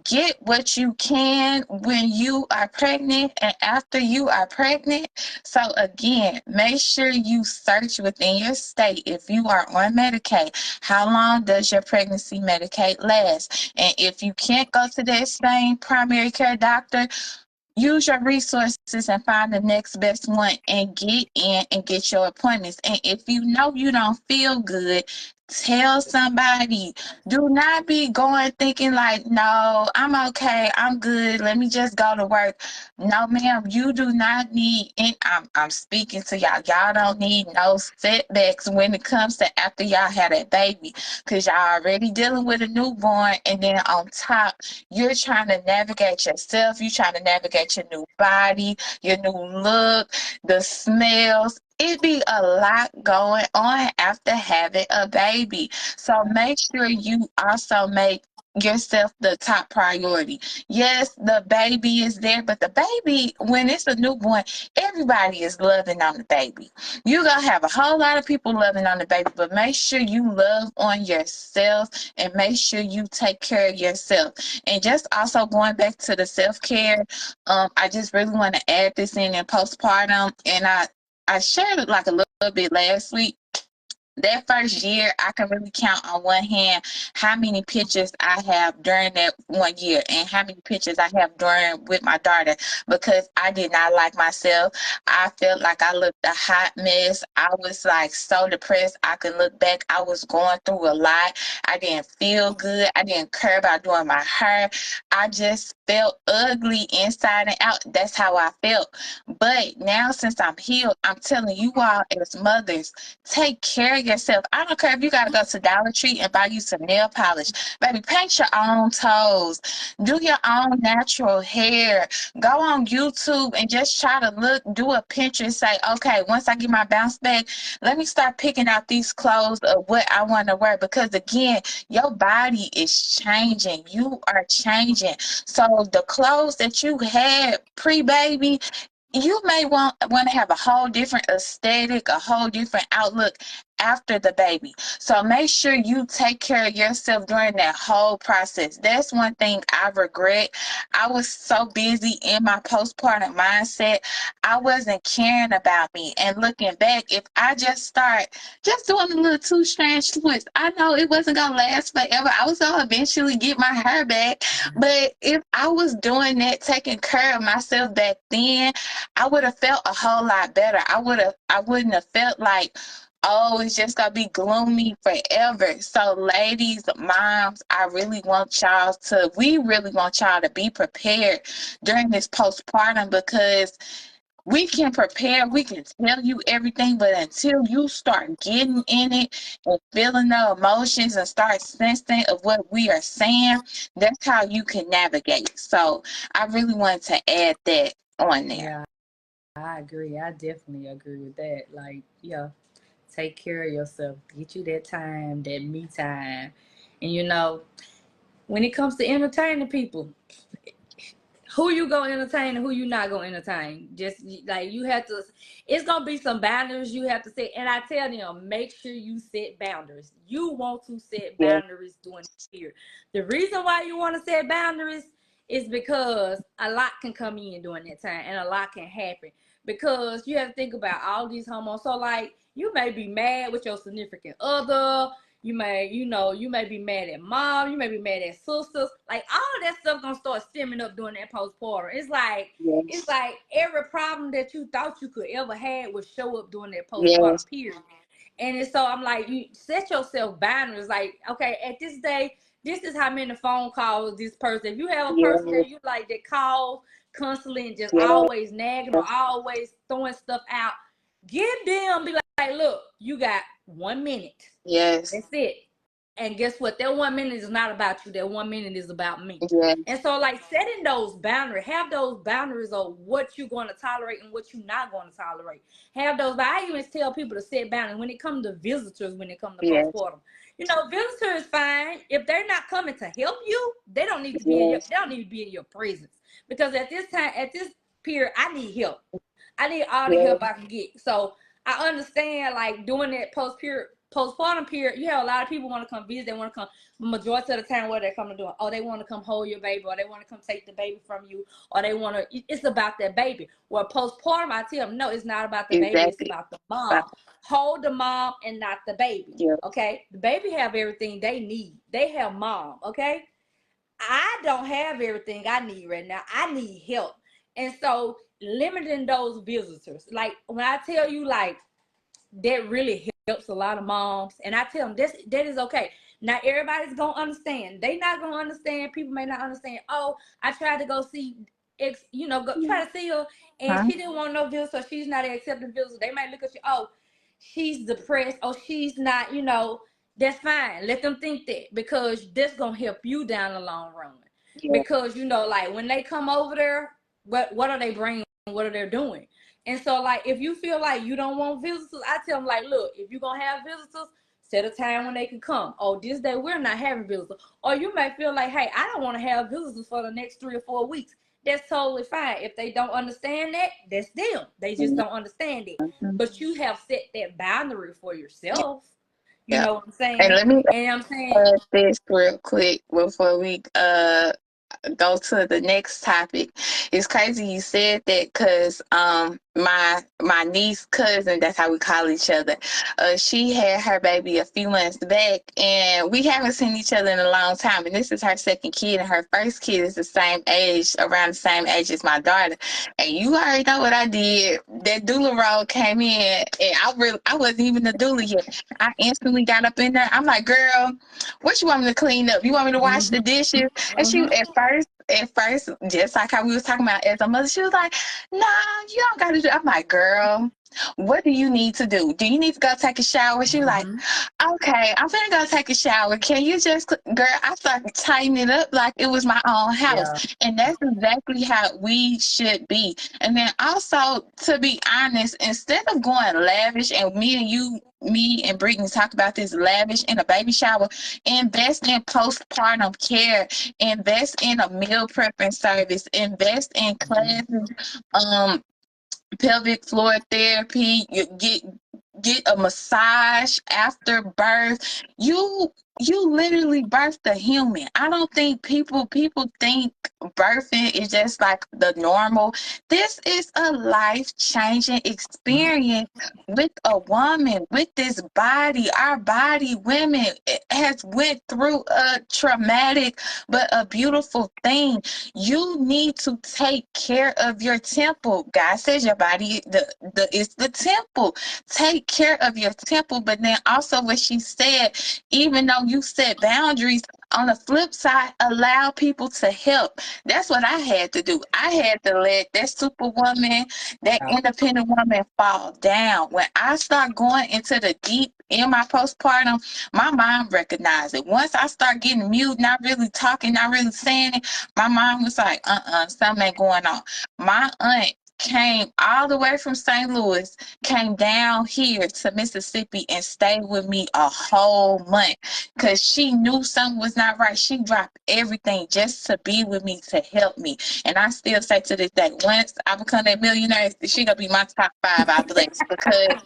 Get what you can when you are pregnant and after you are pregnant. So again, make sure you search within your state if you are on Medicaid. How long does your pregnancy Medicaid last? And if you can't go to that same primary care doctor, use your resources and find the next best one and get in and get your appointments. And if you know you don't feel good, tell somebody. Do not be going thinking like, no, I'm okay, I'm good, let me just go to work. No, ma'am, you do not need, and I'm speaking to y'all. Y'all don't need no setbacks when it comes to after y'all had a baby, because y'all already dealing with a newborn, and then on top, you're trying to navigate yourself. You're trying to navigate your new body, your new look, the smells. It be a lot going on after having a baby. So make sure you also make yourself the top priority. Yes, the baby is there, but the baby, when it's a newborn, everybody is loving on the baby. You're going to have a whole lot of people loving on the baby, but make sure you love on yourself and make sure you take care of yourself. And just also going back to the self-care, I just really want to add this in postpartum, and I shared it like a little bit last week. That first year, I can really count on one hand how many pictures I have during that 1 year and how many pictures I have during with my daughter, because I did not like myself. I felt like I looked a hot mess. I was like so depressed. I could look back. I was going through a lot. I didn't feel good. I didn't care about doing my hair. I just felt ugly inside and out. That's how I felt. But now, since I'm healed, I'm telling you all as mothers, take care of yourself. I don't care if you gotta go to Dollar Tree and buy you some nail polish. Baby, paint your own toes. Do your own natural hair. Go on YouTube and just try to do a Pinterest. Say, okay, once I get my bounce back, let me start picking out these clothes of what I want to wear. Because again, your body is changing. You are changing. So the clothes that you had pre-baby, you may want to have a whole different aesthetic, a whole different outlook after the baby. So make sure you take care of yourself during that whole process. That's one thing I regret. I was so busy in my postpartum mindset, I wasn't caring about me. And looking back, if I just start just doing a little two strange twist, I know it wasn't gonna last forever. I was gonna eventually get my hair back, but if I was doing that, taking care of myself back then, I would have felt a whole lot better. I wouldn't have felt like, oh, it's just gonna be gloomy forever. So ladies, moms, we really want y'all to be prepared during this postpartum, because we can prepare, we can tell you everything, but until you start getting in it and feeling the emotions and start sensing of what we are saying, that's how you can navigate. So I really wanted to add that on there. Yeah, I agree. I definitely agree with that. Like, yeah, take care of yourself. Get you that time, that me time. And when it comes to entertaining people, who you gonna entertain and who you not gonna entertain. Just like you have to, it's gonna be some boundaries you have to set. And I tell them, make sure you set boundaries. You want to set Yeah. boundaries during the year. The reason why you want to set boundaries is because a lot can come in during that time and a lot can happen. Because you have to think about all these hormones. So like you may be mad with your significant other, you may, you may be mad at mom, you may be mad at sisters. Like all of that stuff gonna start stemming up during that postpartum. It's Yes. like every problem that you thought you could ever have would show up during that postpartum Yes. period. And it's, so I'm like, you set yourself boundaries. Like, okay, at this day, this is how many phone calls this person. If you have a person Yes. that you like that calls constantly and just Yes. always nagging or always throwing stuff out, give them, be like, look, you got 1 minute. Yes. That's it. And guess what? That 1 minute is not about you. That 1 minute is about me. Yes. And so, like, setting those boundaries, have those boundaries of what you're going to tolerate and what you're not going to tolerate. Have those. But I even tell people to set boundaries when it comes to visitors, when it comes to Yes. postpartum. Visitor is fine if they're not coming to help you. They don't need to be in your. Yes. They don't need to be in your presence, because at this time, at this period, I need help. I need all the help Yes. I can get. So I understand, like, doing that postpartum period, you have a lot of people want to come visit. They want to come. Majority of the time, what they come to do? Oh, they want to come hold your baby, or they want to come take the baby from you, or they want to. It's about that baby. Well, postpartum, I tell them, no, it's not about the baby. It's Exactly. about the mom. Hold the mom and not the baby. Yeah. Okay, the baby have everything they need. They have mom. Okay, I don't have everything I need right now. I need help, and so limiting those visitors. Like when I tell you, like, that really helps a lot of moms. And I tell them that is okay. Not everybody's gonna understand. They not gonna understand. People may not understand. Oh, I tried to go see try to see her, and Huh? she didn't want no visitor, so she's not an accepting visitor. They might look at you, oh, she's depressed, oh, she's not, that's fine. Let them think that, because that's gonna help you down the long run. Yeah. Because like when they come over there, what are they bringing? What are they doing? And so, like, if you feel like you don't want visitors, I tell them, like, look, if you're going to have visitors, set a time when they can come. Oh, this day we're not having visitors. Or you may feel like, hey, I don't want to have visitors for the next 3 or 4 weeks. That's totally fine. If they don't understand that, that's them. They just don't understand it. Mhm. But you have set that boundary for yourself. You Yeah. know what I'm And saying? let me And I'm saying, add this real quick before we go to the next topic. It's crazy you said that, because my niece cousin, that's how we call each other, she had her baby a few months back, and we haven't seen each other in a long time, and this is her second kid, and her first kid is the same age, around the same age as my daughter. And you already know what I did. That doula role came in, and I wasn't even a doula yet. I instantly got up in there. I'm like, girl, what you want me to clean up? You want me to wash the dishes? And she, at first, just like how we was talking about as a mother, she was like, "No, you don't got to do." I'm like, "Girl, what do you need to do? Do you need to go take a shower?" She was like, "Okay, I'm gonna go take a shower. Can you just, girl?" I started tightening it up like it was my own house, yeah. and that's exactly how we should be. And then also, to be honest, instead of going lavish, and me and Brittany talk about this, lavish in a baby shower, invest in postpartum care, invest in a meal prepping service, invest in classes, um, pelvic floor therapy. You get a massage after birth. You literally birthed a human. I don't think people think birthing is just like the normal. This is a life-changing experience with a woman, with this body. Our body, women, it has went through a traumatic but a beautiful thing. You need to take care of your temple. God says your body, it's the temple. Take care of your temple. But then also what she said, even though you set boundaries, on the flip side, allow people to help. That's what I had to do. I had to let that superwoman, that independent woman, fall down. When I start going into the deep in my postpartum, my mom recognized it. Once I start getting mute, not really talking, not really saying it, my mom was like, something ain't going on. My aunt came all the way from St. Louis, came down here to Mississippi and stayed with me a whole month because she knew something was not right. She dropped everything just to be with me, to help me. And I still say to this day, once I become that millionaire, she gonna be my top 5, I bless, because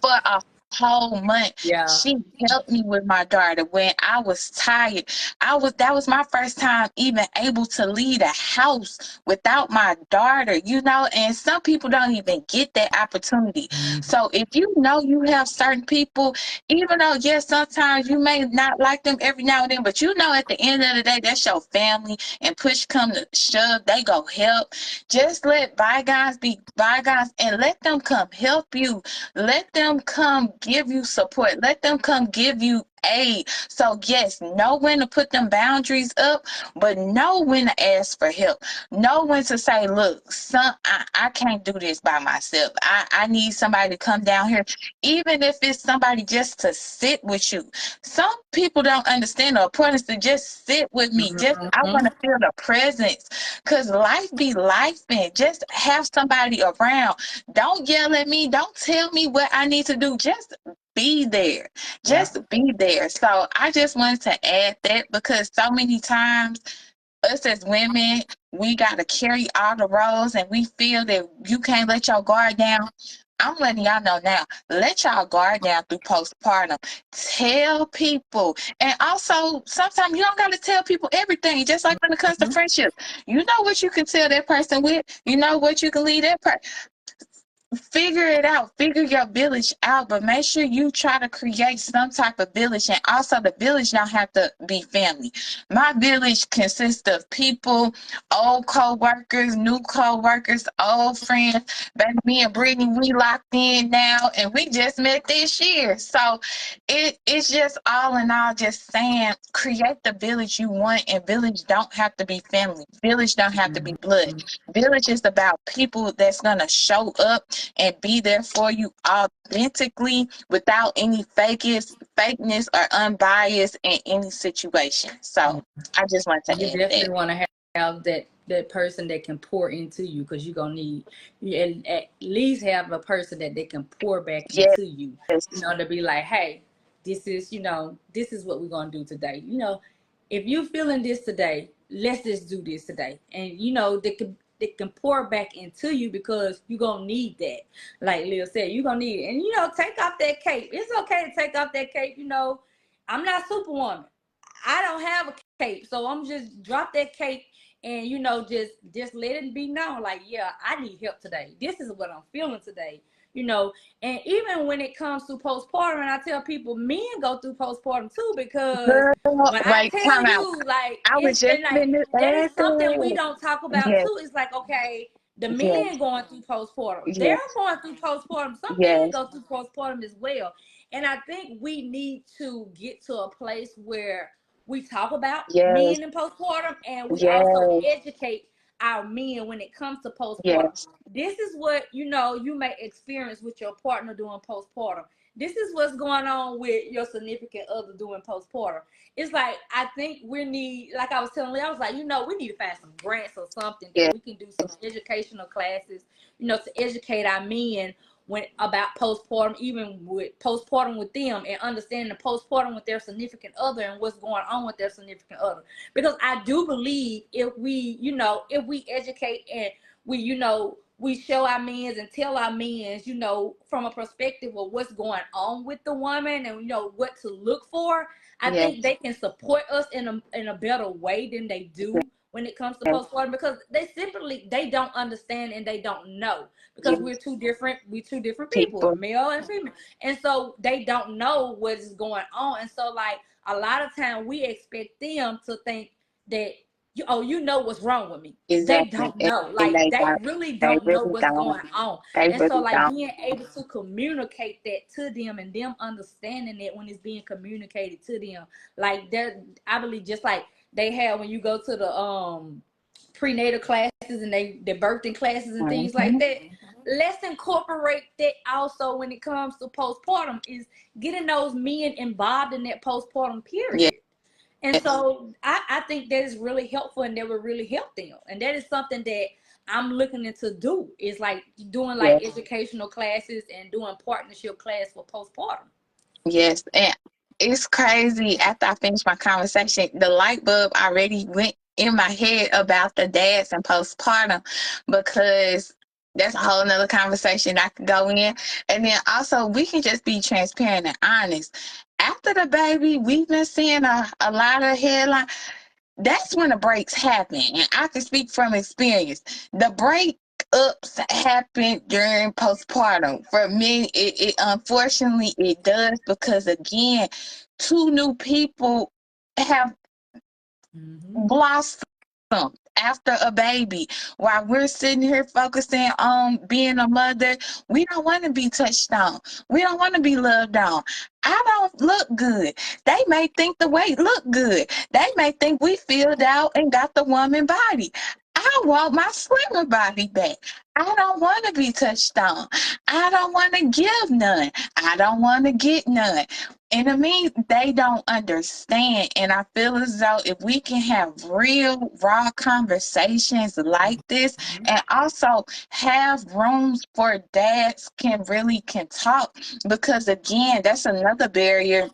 for a whole month. Yeah. She helped me with my daughter when I was tired. That was my first time even able to leave the house without my daughter, and some people don't even get that opportunity. So if you know you have certain people, even though yes, sometimes you may not like them every now and then, but at the end of the day, that's your family, and push come to shove, they go help. Just let bygones be bygones and let them come help you. Let them come give you support. Let them come give you aid. So yes, know when to put them boundaries up, but know when to ask for help. Know when to say, look, son, I can't do this by myself. I need somebody to come down here, even if it's somebody just to sit with you. Some people don't understand the importance to just sit with me. Just I want to feel the presence, because life be life, and just have somebody around. Don't yell at me. Don't tell me what I need to do. Just be there. Just be there. So I just wanted to add that, because so many times us as women, we got to carry all the roles, and we feel that you can't let your guard down. I'm letting y'all know now, let y'all guard down through postpartum. Tell people. And also, sometimes you don't got to tell people everything, just like when it comes to friendship. You know what you can tell that person with. You know what you can leave that person. Figure it out. Figure your village out, but make sure you try to create some type of village. And also, the village don't have to be family. My village consists of people, old co-workers, new co-workers, old friends. Baby, me and Brittany, we locked in now, and we just met this year. So it's just all in all, just saying, create the village you want, and village don't have to be family. Village don't have to be blood. Village is about people that's gonna show up and be there for you authentically, without any fakeness or unbiased in any situation. So I just want to You add definitely that. want to have that person that can pour into you, because you're gonna need you at least have a person that they can pour back Yes, into you. To be like, hey, this is what we're gonna do today. If you feeling this today, let's just do this today. And they can pour back into you, because you're gonna need that. Like Lil said, you're gonna need it. And take off that cape. It's okay to take off that cape. I'm not Superwoman. I don't have a cape, so I'm just drop that cape, and just let it be known, like, yeah, I need help today. This is what I'm feeling today. And even when it comes to postpartum, and I tell people, men go through postpartum too, because girl, when I wait, tell time out. you, like, I was it's just and like finna that is add something we that. don't talk about Yes, too. It's like, okay, the yes, men going through postpartum, they're yes, going through postpartum. Some men yes, go through postpartum as well. And I think we need to get to a place where we talk about yes, men in postpartum, and we also yes, educate our men when it comes to postpartum. yes, This is what you may experience with your partner doing postpartum. This is what's going on with your significant other doing postpartum. It's like, I think we need, like I was telling you, I was like, we need to find some grants or something that yes, we can do, some educational classes, to educate our men about postpartum, even with postpartum with them, and understanding the postpartum with their significant other and what's going on with their significant other. Because I do believe if we educate, and we show our men and tell our men, from a perspective of what's going on with the woman, and what to look for, I yes, think they can support us in a better way than they do when it comes to yes, postpartum, because they don't understand, and they don't know, because yes, we're two different people, people. male and female. And so they don't know what is going on. And so, like, a lot of time we expect them to think that you know what's wrong with me. They Exactly. don't know. And Like, they they don't. really They don't know really what's don't. going on. They And so, really like, don't. being able to communicate that to them, and them understanding it when it's being communicated to them, like, I believe, just like they have when you go to the prenatal classes, and the birthing classes and things like Mm-hmm. that. Let's incorporate that also when it comes to postpartum, is getting those men involved in that postpartum Yes. period. And so I think that is really helpful, and that will really help them. And that is something that I'm looking into do. It's like doing like Yes. educational classes and doing partnership class for postpartum. Yes. And it's crazy. After I finished my conversation, the light bulb already went in my head about the dads and postpartum, because that's a whole nother conversation I could go in. And then also, we can just be transparent and honest. After the baby, we've been seeing a lot of headlines. That's when the breaks happen. And I can speak from experience. The breakups happen during postpartum. For me, it unfortunately it does, because again, two new people have blossomed after a baby. While we're sitting here focusing on being a mother, we don't want to be touched on. We don't want to be loved on. I don't look good. They may think the weight look good. They may think we filled out and got the woman body. I want my slimmer body back. I don't want to be touched on. I don't want to give none. I don't want to get none. And I mean, they don't understand. And I feel as though if we can have real, raw conversations like this, and also have rooms for dads can talk, because again, that's another barrier.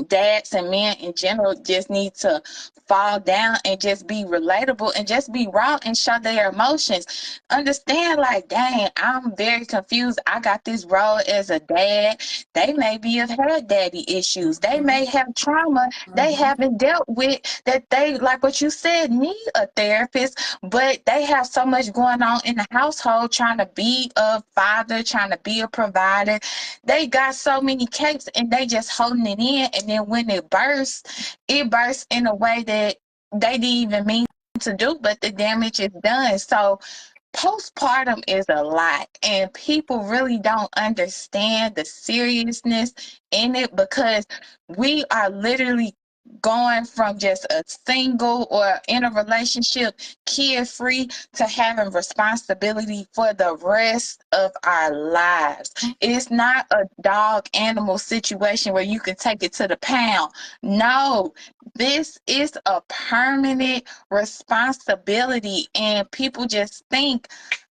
Dads and men in general just need to fall down and just be relatable and just be raw and show their emotions. Understand, like, dang, I'm very confused. I got this role as a dad. They maybe have had daddy issues. They may have trauma they haven't dealt with, that they, like what you said, need a therapist, but they have so much going on in the household, trying to be a father, trying to be a provider. They got so many capes and they just holding it in. And then when it bursts in a way that they didn't even mean to do, but the damage is done. So postpartum is a lot, and people really don't understand the seriousness in it, because we are literally going from just a single or in a relationship kid free to having responsibility for the rest of our lives. It's not a dog animal situation where you can take it to the pound. No, this is a permanent responsibility, and people just think,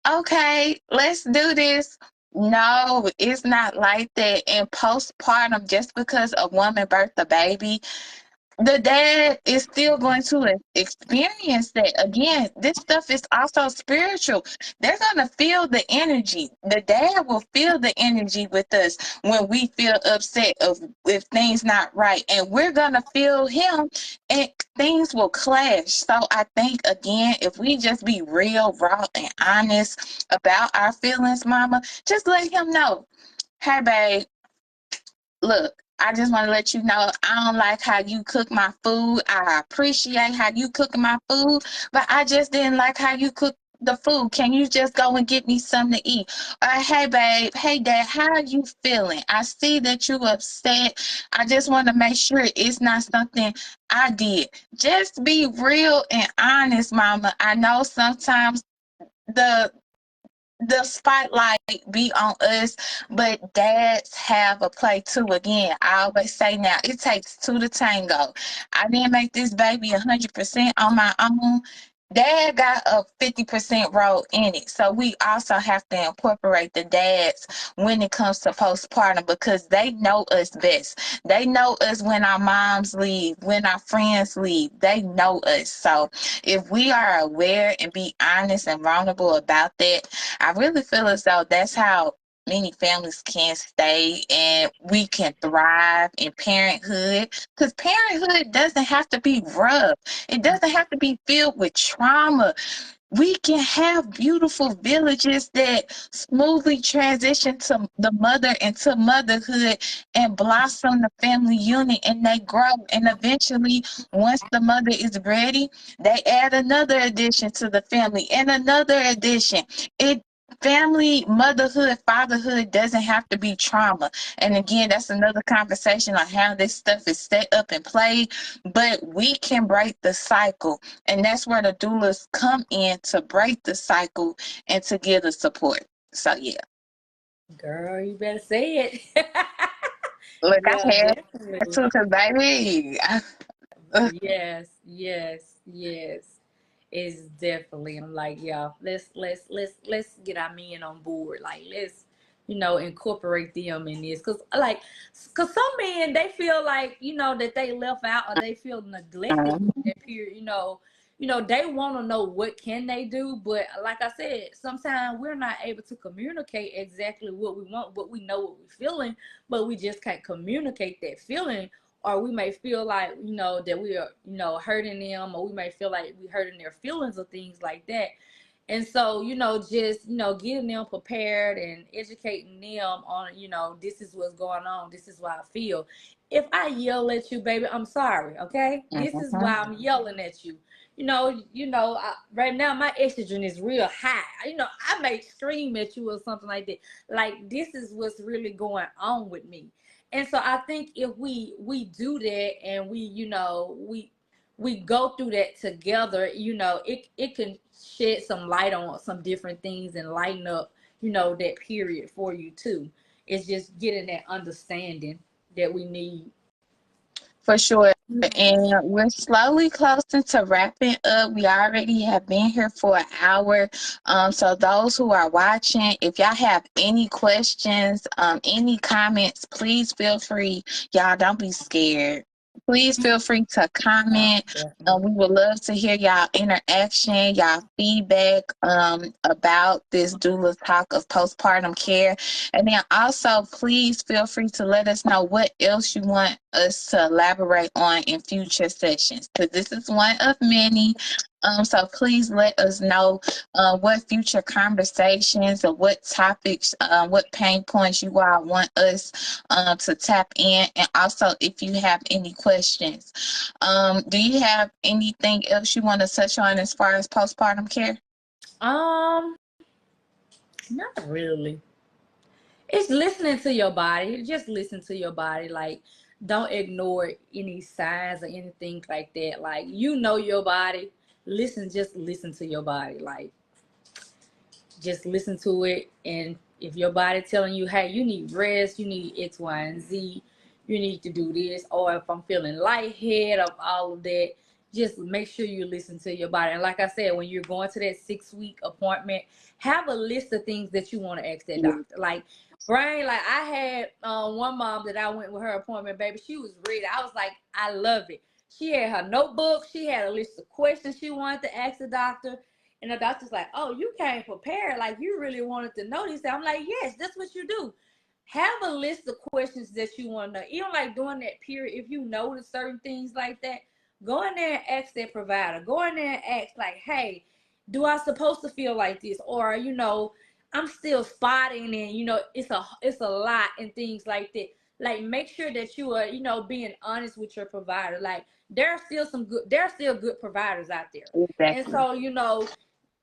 okay, let's do this. No, it's not like that. And postpartum, just because a woman birthed a baby, the dad is still going to experience that. Again, this stuff is also spiritual. They're going to feel the energy. The dad will feel the energy with us when we feel upset of if things not right, and we're going to feel him, and things will clash. So I think, again, if we just be real, raw, and honest about our feelings, mama, just let him know, hey babe, look, I just want to let you know I don't like how you cook my food. I appreciate how you cook my food, but I just didn't like how you cook the food. Can you just go and get me something to eat? Or hey babe, hey dad, how are you feeling? I see that you upset. I just want to make sure it's not something I did. Just be real and honest, mama. I know sometimes the the spotlight be on us, but dads have a play too. Again, I always say now, it takes two to tango. I didn't make this baby 100% on my own. Dad got a 50% role in it. So we also have to incorporate the dads when it comes to postpartum, because they know us best. They know us when our moms leave, when our friends leave. They know us. So if we are aware and be honest and vulnerable about that, I really feel as though that's how many families can stay and we can thrive in parenthood, because parenthood doesn't have to be rough. It doesn't have to be filled with trauma. We can have beautiful villages that smoothly transition to the mother into motherhood and blossom the family unit, and they grow, and eventually once the mother is ready, they add another addition to the family and another addition. It Family, motherhood, fatherhood doesn't have to be trauma. And again, that's another conversation on how this stuff is set up and played, but we can break the cycle, and that's where the doulas come in, to break the cycle and to give the support. So yeah. Girl, you better say it. Look, I Yeah, had that definitely. too, because baby, Yes, yes, yes. It's definitely. I'm like, yeah, let's get our men on board. Like, let's, incorporate them in this, cause some men, they feel like, that they left out, or they feel neglected Mhm. in that period. They want to know what can they do, but like I said, sometimes we're not able to communicate exactly what we want, but we know what we're feeling, but we just can't communicate that feeling. Or we may feel like, that we are, hurting them, or we may feel like we hurting their feelings or things like that. And so, just, getting them prepared and educating them on, this is what's going on. This is why I feel. If I yell at you, baby, I'm sorry. Okay. This is why I'm yelling at you. Right now my estrogen is real high. I may scream at you or something like that. Like, this is what's really going on with me. And so I think if we do that, and we go through that together, it can shed some light on some different things and lighten up, that period for you too. It's just getting that understanding that we need. For sure. And we're slowly closing to wrapping up. We already have been here for an hour. So those who are watching, if y'all have any questions, any comments, please feel free. Y'all don't be scared. Please feel free to comment. We would love to hear y'all interaction, y'all feedback about this doula talk of postpartum care. And then also, please feel free to let us know what else you want us to elaborate on in future sessions, because this is one of many. So please let us know what future conversations or what topics, what pain points you all want us to tap in. And also, if you have any questions, do you have anything else you want to touch on as far as postpartum care? Not really. It's listening to your body. Just listen to your body. Like, don't ignore any signs or anything like that. Like, your body. Just listen to your body. Like, just listen to it. And if your body telling you, hey, you need rest, you need X, Y, and Z, you need to do this, or if I'm feeling lightheaded of all of that, just make sure you listen to your body. And like I said, when you're going to that 6-week appointment, have a list of things that you want to ask that doctor. Like, Brian, like, I had one mom that I went with her appointment, baby. She was ready. I was like, I love it. She had her notebook. She had a list of questions she wanted to ask the doctor. And the doctor's like, oh, you came prepared. Like, you really wanted to know these. I'm like, yes, that's what you do. Have a list of questions that you want to know. Even like during that period, if you notice certain things like that, go in there and ask that provider. Go in there and ask, like, hey, do I supposed to feel like this? Or, I'm still spotting, and, it's a lot and things like that. Like, make sure that you are, being honest with your provider. Like, there are still good providers out there. And Exactly. so,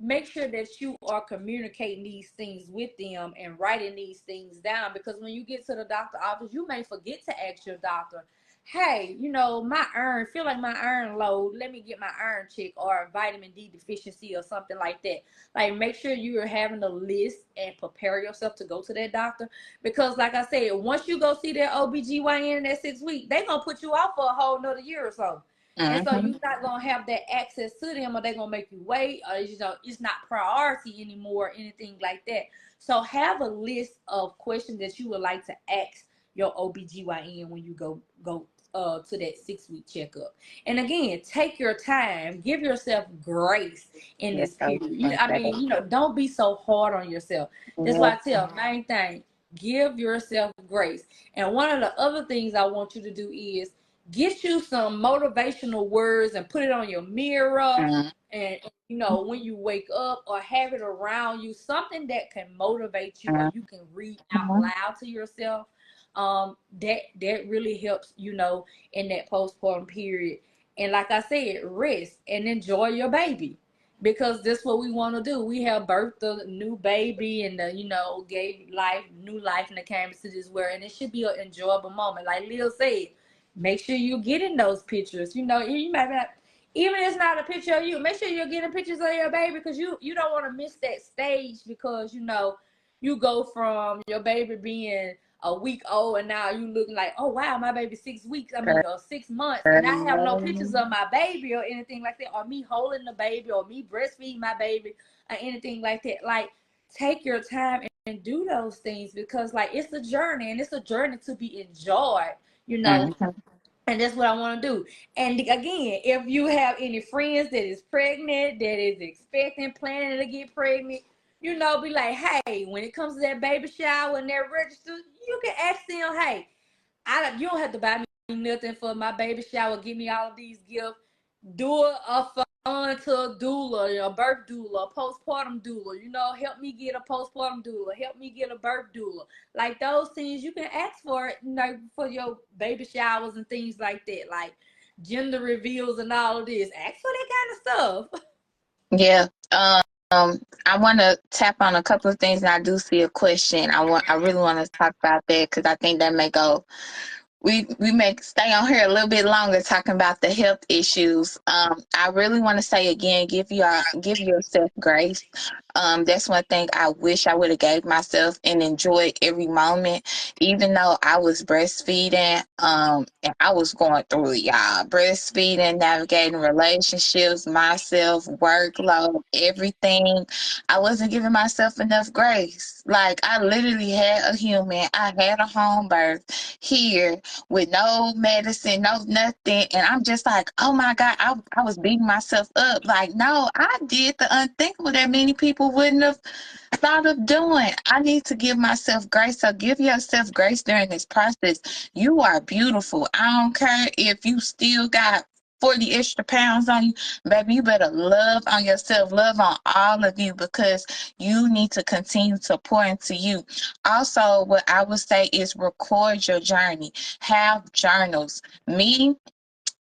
make sure that you are communicating these things with them and writing these things down, because when you get to the doctor office, you may forget to ask your doctor, hey, my iron, feel like my iron low, let me get my iron check, or vitamin D deficiency or something like that. Like, make sure you are having a list and prepare yourself to go to that doctor, because like I said, once you go see that OBGYN in that 6 week, they gonna put you off for a whole nother year or so. And so Mm-hmm. you're not gonna have that access to them, or they're gonna make you wait, or it's not priority anymore, or anything like that. So have a list of questions that you would like to ask your OBGYN when you go to that 6 week checkup. And again, take your time, give yourself grace in Yes, this I was period. going to say that. Don't be so hard on yourself. That's why I tell main thing, give yourself grace. And one of the other things I want you to do is get you some motivational words and put it on your mirror, Mhm. and when you wake up, or have it around you, something that can motivate you, or you can read out Mhm. loud to yourself. That really helps, in that postpartum period. And like I said, rest and enjoy your baby, because that's what we want to do. We have birthed a new baby, and gave new life, and it came into this world, and it should be an enjoyable moment. Like Lil said, make sure you get in those pictures. You might not, even if it's not a picture of you, make sure you're getting pictures of your baby, because you don't want to miss that stage, because you go from your baby being a week old, and now you looking like, oh wow, my baby's 6 weeks. I mean, Girl. or 6 months, and I have no pictures of my baby or anything like that, or me holding the baby, or me breastfeeding my baby, or anything like that. Like, take your time and do those things, because like it's a journey, and it's a journey to be enjoyed. You know, Mhm. and that's what I want to do. And again, if you have any friends that is pregnant, that is expecting, planning to get pregnant, be like, hey, when it comes to that baby shower and that register, you can ask them, hey, you don't have to buy me nothing for my baby shower. Give me all of these gifts. Do a fund to a doula, a birth doula, a postpartum doula. Help me get a postpartum doula. Help me get a birth doula. Like those things, you can ask for it, for your baby showers and things like that, like gender reveals and all of this. Ask for that kind of stuff. Yeah. I want to tap on a couple of things, and I do see a question. I really want to talk about that because I think that may go. We may stay on here a little bit longer talking about the health issues. I really want to say again, give yourself grace. That's one thing I wish I would have gave myself and enjoyed every moment, even though I was breastfeeding. And I was going through it, y'all. Breastfeeding, navigating relationships, myself, workload, everything. I wasn't giving myself enough grace. Like I literally had a human. I had a home birth here with no medicine, no nothing. And I'm just like, oh my God, I was beating myself up. Like, no, I did the unthinkable that many people wouldn't have thought of doing. I need to give myself grace. So give yourself grace during this process. You are beautiful. I don't care if you still got 40 extra pounds on you, baby. You better love on yourself, love on all of you, because you need to continue to pour into you. Also, what I would say is record your journey, have journals. Me,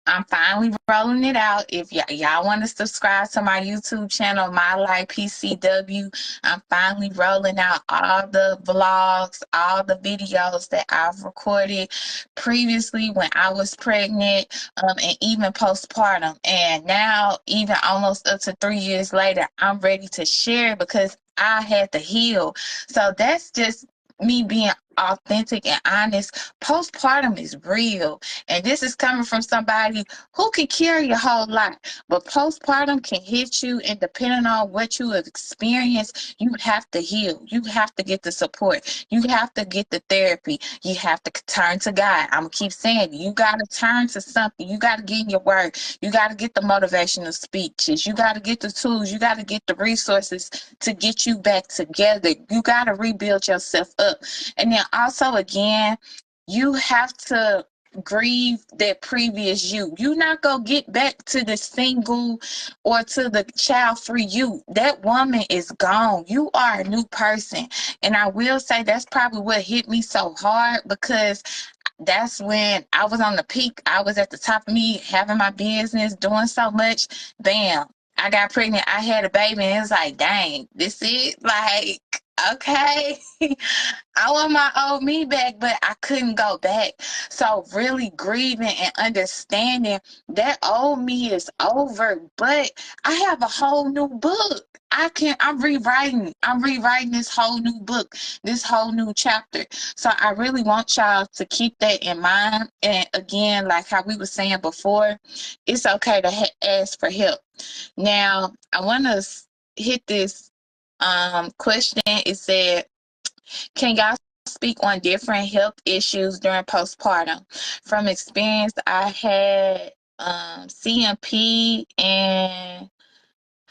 I'm finally rolling it out. If y'all want to subscribe to my YouTube channel, My Life PCW, I'm finally rolling out all the vlogs, all the videos that I've recorded previously when I was pregnant, and even postpartum. And now, even almost up to 3 years later, I'm ready to share because I had to heal. So that's just me being authentic and honest. Postpartum is real. And this is coming from somebody who can carry a whole lot. But postpartum can hit you, and depending on what you have experienced, you have to heal. You have to get the support. You have to get the therapy. You have to turn to God. I'm going to keep saying, you got to turn to something. You got to get in your word. You got to get the motivational speeches. You got to get the tools. You got to get the resources to get you back together. You got to rebuild yourself up. And then also, again, you have to grieve that previous you. You not gonna get back to the single or to the child-free you. That woman is gone. You are a new person. And I will say that's probably what hit me so hard, because that's when I was on the peak. I was at the top of me, having my business, doing so much. Bam, I got pregnant. I had a baby, and it's like, dang, this it? Like, okay. I want my old me back, but I couldn't go back. So really grieving and understanding that old me is over, but I have a whole new book. I'm rewriting this whole new book, this whole new chapter. So I really want y'all to keep that in mind. And again, like how we were saying before, it's okay to ask for help. Now, I want to hit this question. It said, can y'all speak on different health issues during postpartum? From experience, I had CMP and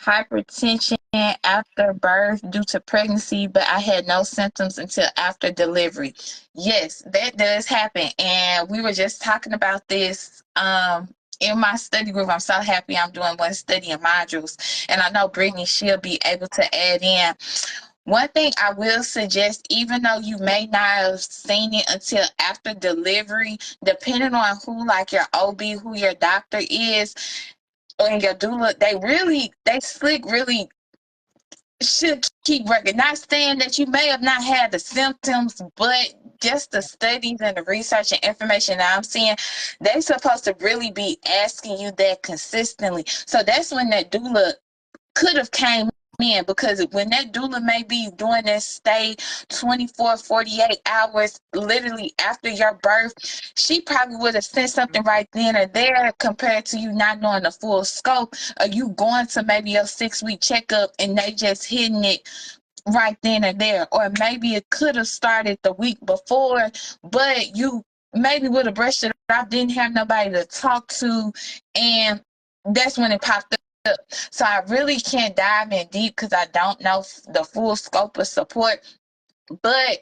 hypertension after birth due to pregnancy, but I had no symptoms until after delivery. Yes, that does happen. And we were just talking about this in my study group. I'm so happy I'm doing one study in modules. And I know Brittany, she'll be able to add in. One thing I will suggest, even though you may not have seen it until after delivery, depending on who, like your OB, who your doctor is, and your doula, they slick really should keep working. Not saying that you may have not had the symptoms, but just the studies and the research and information that I'm seeing, they supposed to really be asking you that consistently. So that's when that doula could have came in, because when that doula may be doing that stay 24, 48 hours literally after your birth, she probably would have sent something right then or there, compared to you not knowing the full scope, or you going to maybe your 6-week checkup and they just hitting it right then and there. Or maybe it could have started the week before, but you maybe would have brushed it off, didn't have nobody to talk to, and that's when it popped up. So I really can't dive in deep because I don't know the full scope of support, but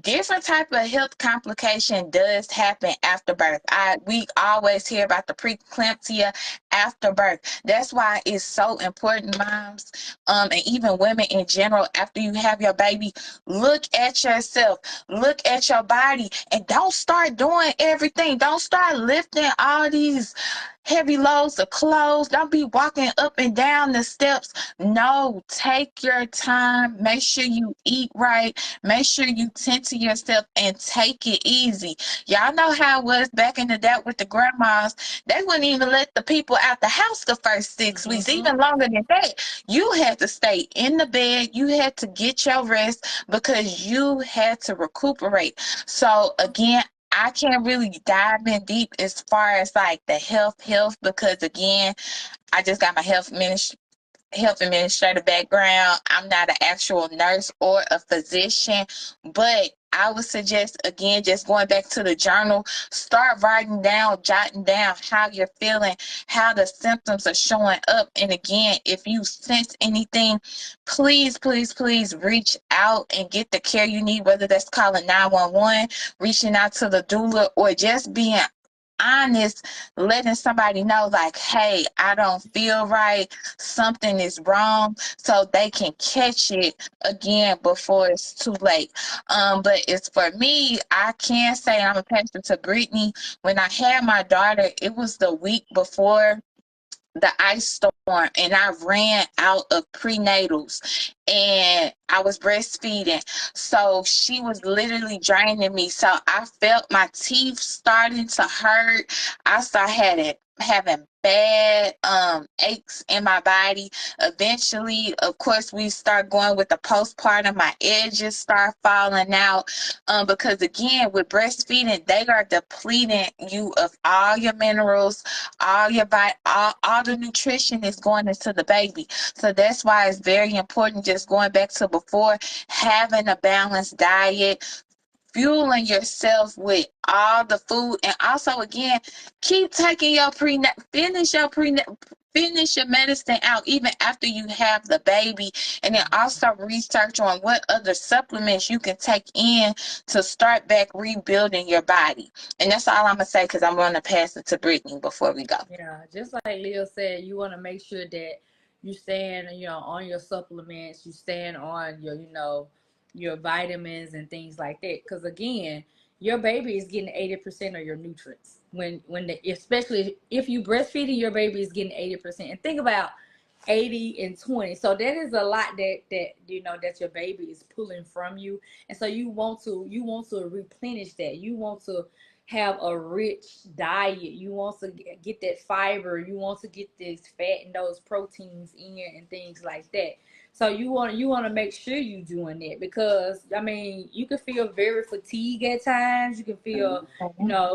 different type of health complication does happen after birth. We always hear about the preeclampsia after birth. That's why it's so important, moms, and even women in general, after you have your baby, look at yourself, look at your body, and don't start doing everything. Don't start lifting all these heavy loads of clothes. Don't be walking up and down the steps. No, take your time. Make sure you eat right. Make sure you tend to yourself and take it easy. Y'all know how it was back in the day with the grandmas. They wouldn't even let the people out the house the first 6 weeks, even longer than that. You had to stay in the bed. You had to get your rest because you had to recuperate. So again, I can't really dive in deep as far as like the health, because again, I just got my health administrator background. I'm not an actual nurse or a physician, but I would suggest, again, just going back to the journal, start writing down, jotting down how you're feeling, how the symptoms are showing up. And again, if you sense anything, please, please, please reach out and get the care you need, whether that's calling 911, reaching out to the doula, or just being honest, letting somebody know like, hey, I don't feel right, something is wrong, so they can catch it again before it's too late. But it's for me, I can say I'm a pastor to Brittany. When I had my daughter, it was the week before the ice storm, and I ran out of prenatals, and I was breastfeeding, so she was literally draining me. So I felt my teeth starting to hurt. I started having bad aches in my body. Eventually, of course, we start going with the postpartum. My edges start falling out, because again, with breastfeeding, they are depleting you of all your minerals, all your body, all the nutrition is going into the baby. So that's why it's very important, just going back to before, having a balanced diet, fueling yourself with all the food, and also again, keep taking your finish your medicine out even after you have the baby, and then also research on what other supplements you can take in to start back rebuilding your body. And that's all I'm gonna say, because I'm gonna pass it to Brittany before we go. Yeah, just like Leo said, you want to make sure that you stand, on your supplements, you stand on your, your vitamins and things like that. Because again, your baby is getting 80% of your nutrients especially if you breastfeeding, your baby is getting 80%. And think about 80 and 20. So that is a lot that your baby is pulling from you. And so you want to replenish that. You want to have a rich diet. You want to get that fiber. You want to get this fat and those proteins in and things like that. So you want to make sure you're doing that, because I mean, you can feel very fatigued at times. You can feel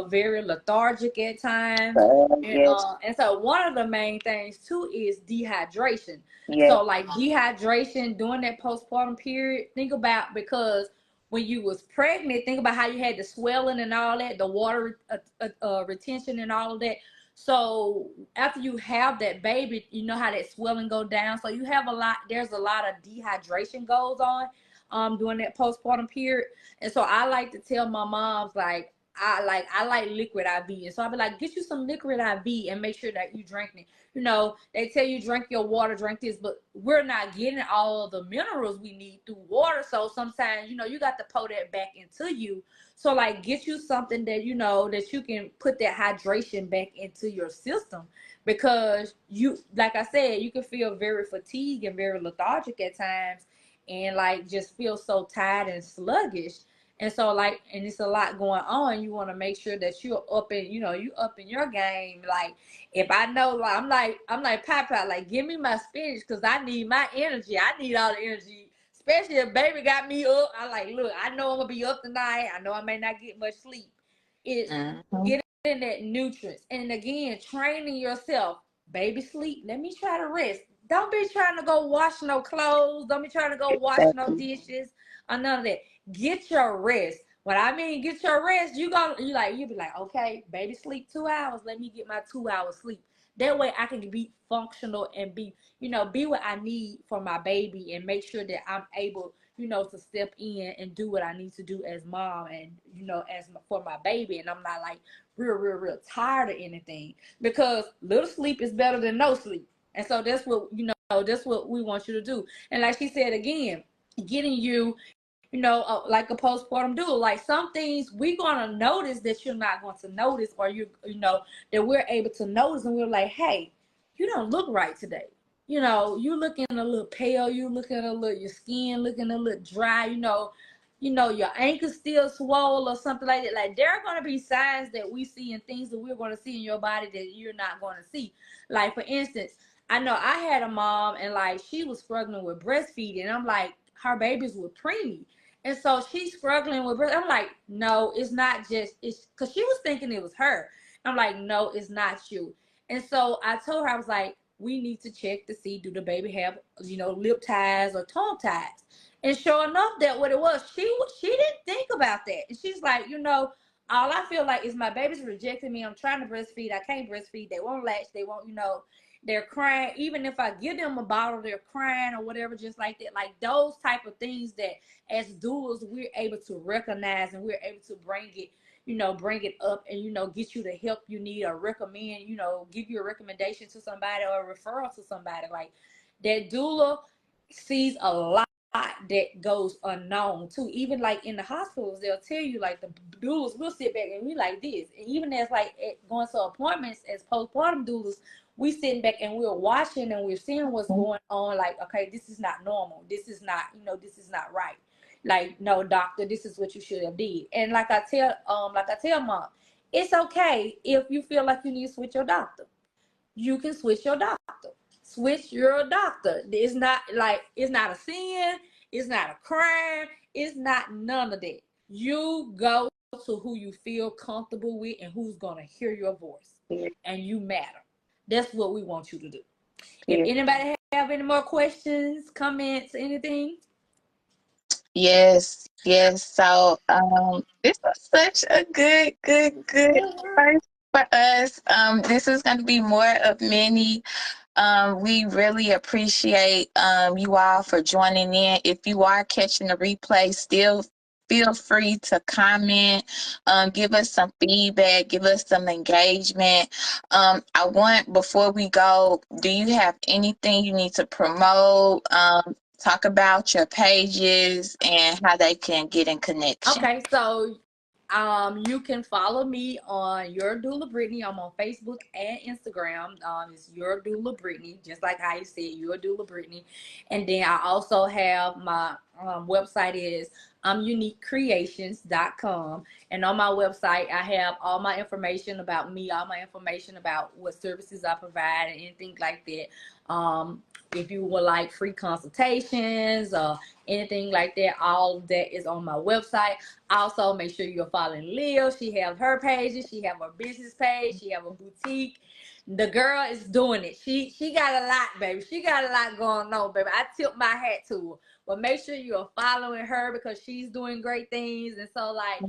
very lethargic at times. Yes, And so one of the main things too is dehydration. yes, So like dehydration during that postpartum period, think about, because when you was pregnant, think about how you had the swelling and all that, the water retention and all of that. So after you have that baby, you know how that swelling go down. So there's a lot of dehydration goes on during that postpartum period. And so I like to tell my moms, like, I like liquid IV. And so I'll be like, get you some liquid IV and make sure that you drink it. They tell you drink your water, drink this, but we're not getting all of the minerals we need through water. So sometimes, you got to pour that back into you. So like, get you something that, that you can put that hydration back into your system, because like I said, you can feel very fatigued and very lethargic at times, and like just feel so tired and sluggish. And so like, and it's a lot going on. You want to make sure that you're up in, you up in your game. Like if I know, like I'm like Papa, like give me my spinach because I need my energy. I need all the energy, especially if baby got me up. I like, look, I know I'm gonna be up tonight. I know I may not get much sleep. It's Mm-hmm. getting that nutrients, and again, training yourself. Baby, sleep. Let me try to rest. Don't be trying to go wash no clothes. Don't be trying to go wash no Exactly. dishes or none of that. Get your rest. What I mean, get your rest. You be like, okay, baby, sleep 2 hours. Let me get my 2 hours sleep. That way, I can be functional and be what I need for my baby, and make sure that I'm able, to step in and do what I need to do as mom, and for my baby, and I'm not like real tired of anything, because little sleep is better than no sleep. And so that's what we want you to do. And like she said again, getting you, like a postpartum doula. Like some things we're gonna notice that you're not going to notice, or that we're able to notice, and we're like, hey, you don't look right today. You looking a little pale. You looking a little, your skin looking a little dry. Your ankle's still swollen or something like that. Like there are gonna be signs that we see and things that we're gonna see in your body that you're not gonna see. Like for instance, I know I had a mom and like she was struggling with breastfeeding. And I'm like, her babies were preemie. And so she's struggling with breast. I'm like, no, it's not just, it's because she was thinking it was her. I'm like, no, it's not you. And so I told her, I was like, we need to check to see, do the baby have, lip ties or tongue ties? And sure enough, that what it was. She didn't think about that. And she's like, all I feel like is my baby's rejecting me. I'm trying to breastfeed. I can't breastfeed. They won't latch. They won't, they're crying. Even if I give them a bottle, they're crying or whatever, just like that. Like those type of things that as doulas, we're able to recognize, and we're able to bring it up, and, get you the help you need, or recommend, give you a recommendation to somebody or a referral to somebody. Like that doula sees a lot that goes unknown too. Even like in the hospitals, they'll tell you, like the doulas will sit back and we like this. And even as like going to appointments as postpartum doulas, we sitting back and we're watching and we're seeing what's going on. Like, okay, this is not normal. This is not, this is not right. Like, no, doctor, this is what you should have did. And like I tell mom, it's okay if you feel like you need to switch your doctor. You can switch your doctor. Switch your doctor. It's not a sin. It's not a crime. It's not none of that. You go to who you feel comfortable with and who's gonna hear your voice, and you matter. That's what we want you to do. If anybody have any more questions, comments, anything. Yes. So, this was such a good first for us. This is going to be more of many. We really appreciate you all for joining in. If you are catching the replay, still feel free to comment, give us some feedback, give us some engagement. I want, before we go, do you have anything you need to promote? Talk about your pages and how they can get in connection. Okay, so you can follow me on Your Doula Brittany. I'm on Facebook and Instagram. It's Your Doula Brittany, just like how you said, Your Doula Brittany. And then I also have my website is uniquecreations.com. And on my website, I have all my information about me, all my information about what services I provide and anything like that. If you would like free consultations or anything like that, all of that is on my website. Also, make sure you're following Lil. She have her pages. She have her business page. She have a boutique. The girl is doing it. She got a lot, baby. She got a lot going on, baby. I tip my hat to her. But make sure you're following her because she's doing great things. And so, like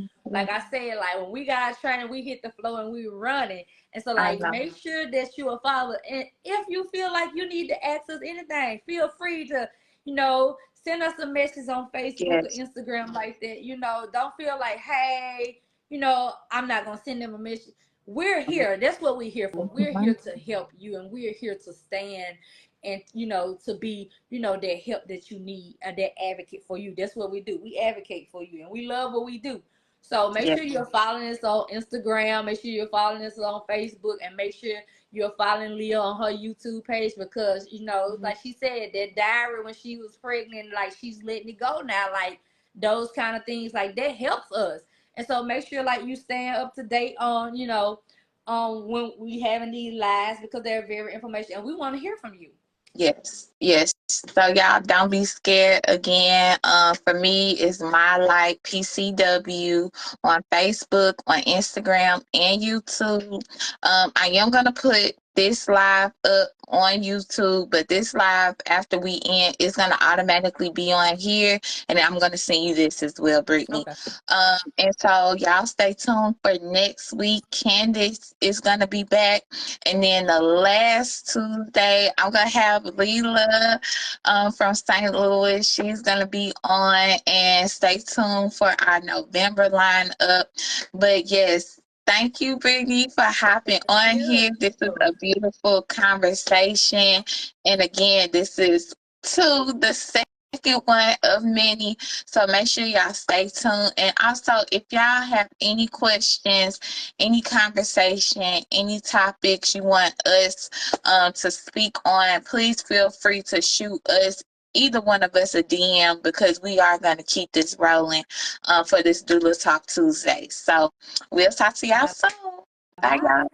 I said, like when we got our training, we hit the floor and we running. And so, I like, know. make sure that you are following. And if you feel like you need to ask us anything, feel free to, send us a message on Facebook or Yes. Instagram like that. Don't feel like, hey, I'm not going to send them a message. We're here. That's what we're here for. We're here to help you, and we're here to stand and, to be, that help that you need, that advocate for you. That's what we do. We advocate for you, and we love what we do. So make Yes. sure you're following us on Instagram. Make sure you're following us on Facebook, and make sure you're following Leah on her YouTube page because, like she said, that diary when she was pregnant, like she's letting it go now. Like those kind of things, like that helps us. And so make sure like you staying up to date on, when we having these lives, because they're very information and we want to hear from you. Yes, yes. So y'all don't be scared again. For me, it's My Life PCW on Facebook, on Instagram, and YouTube. I am gonna put this live up on YouTube, but this live after we end is gonna automatically be on here, and I'm gonna send you this as well, Brittany. Okay. And so y'all stay tuned for next week. Candace is gonna be back. And then the last Tuesday, I'm going to have Leela from St. Louis. She's going to be on, and stay tuned for our November lineup. But yes, thank you, Brittany, for hopping on here. This is a beautiful conversation. And again, this is the second one of many. So make sure y'all stay tuned. And also, if y'all have any questions, any conversation, any topics you want us to speak on, please feel free to shoot us, either one of us, a DM, because we are going to keep this rolling for this Doula Talk Tuesday. So we'll talk to y'all soon. Bye, Bye. y'all.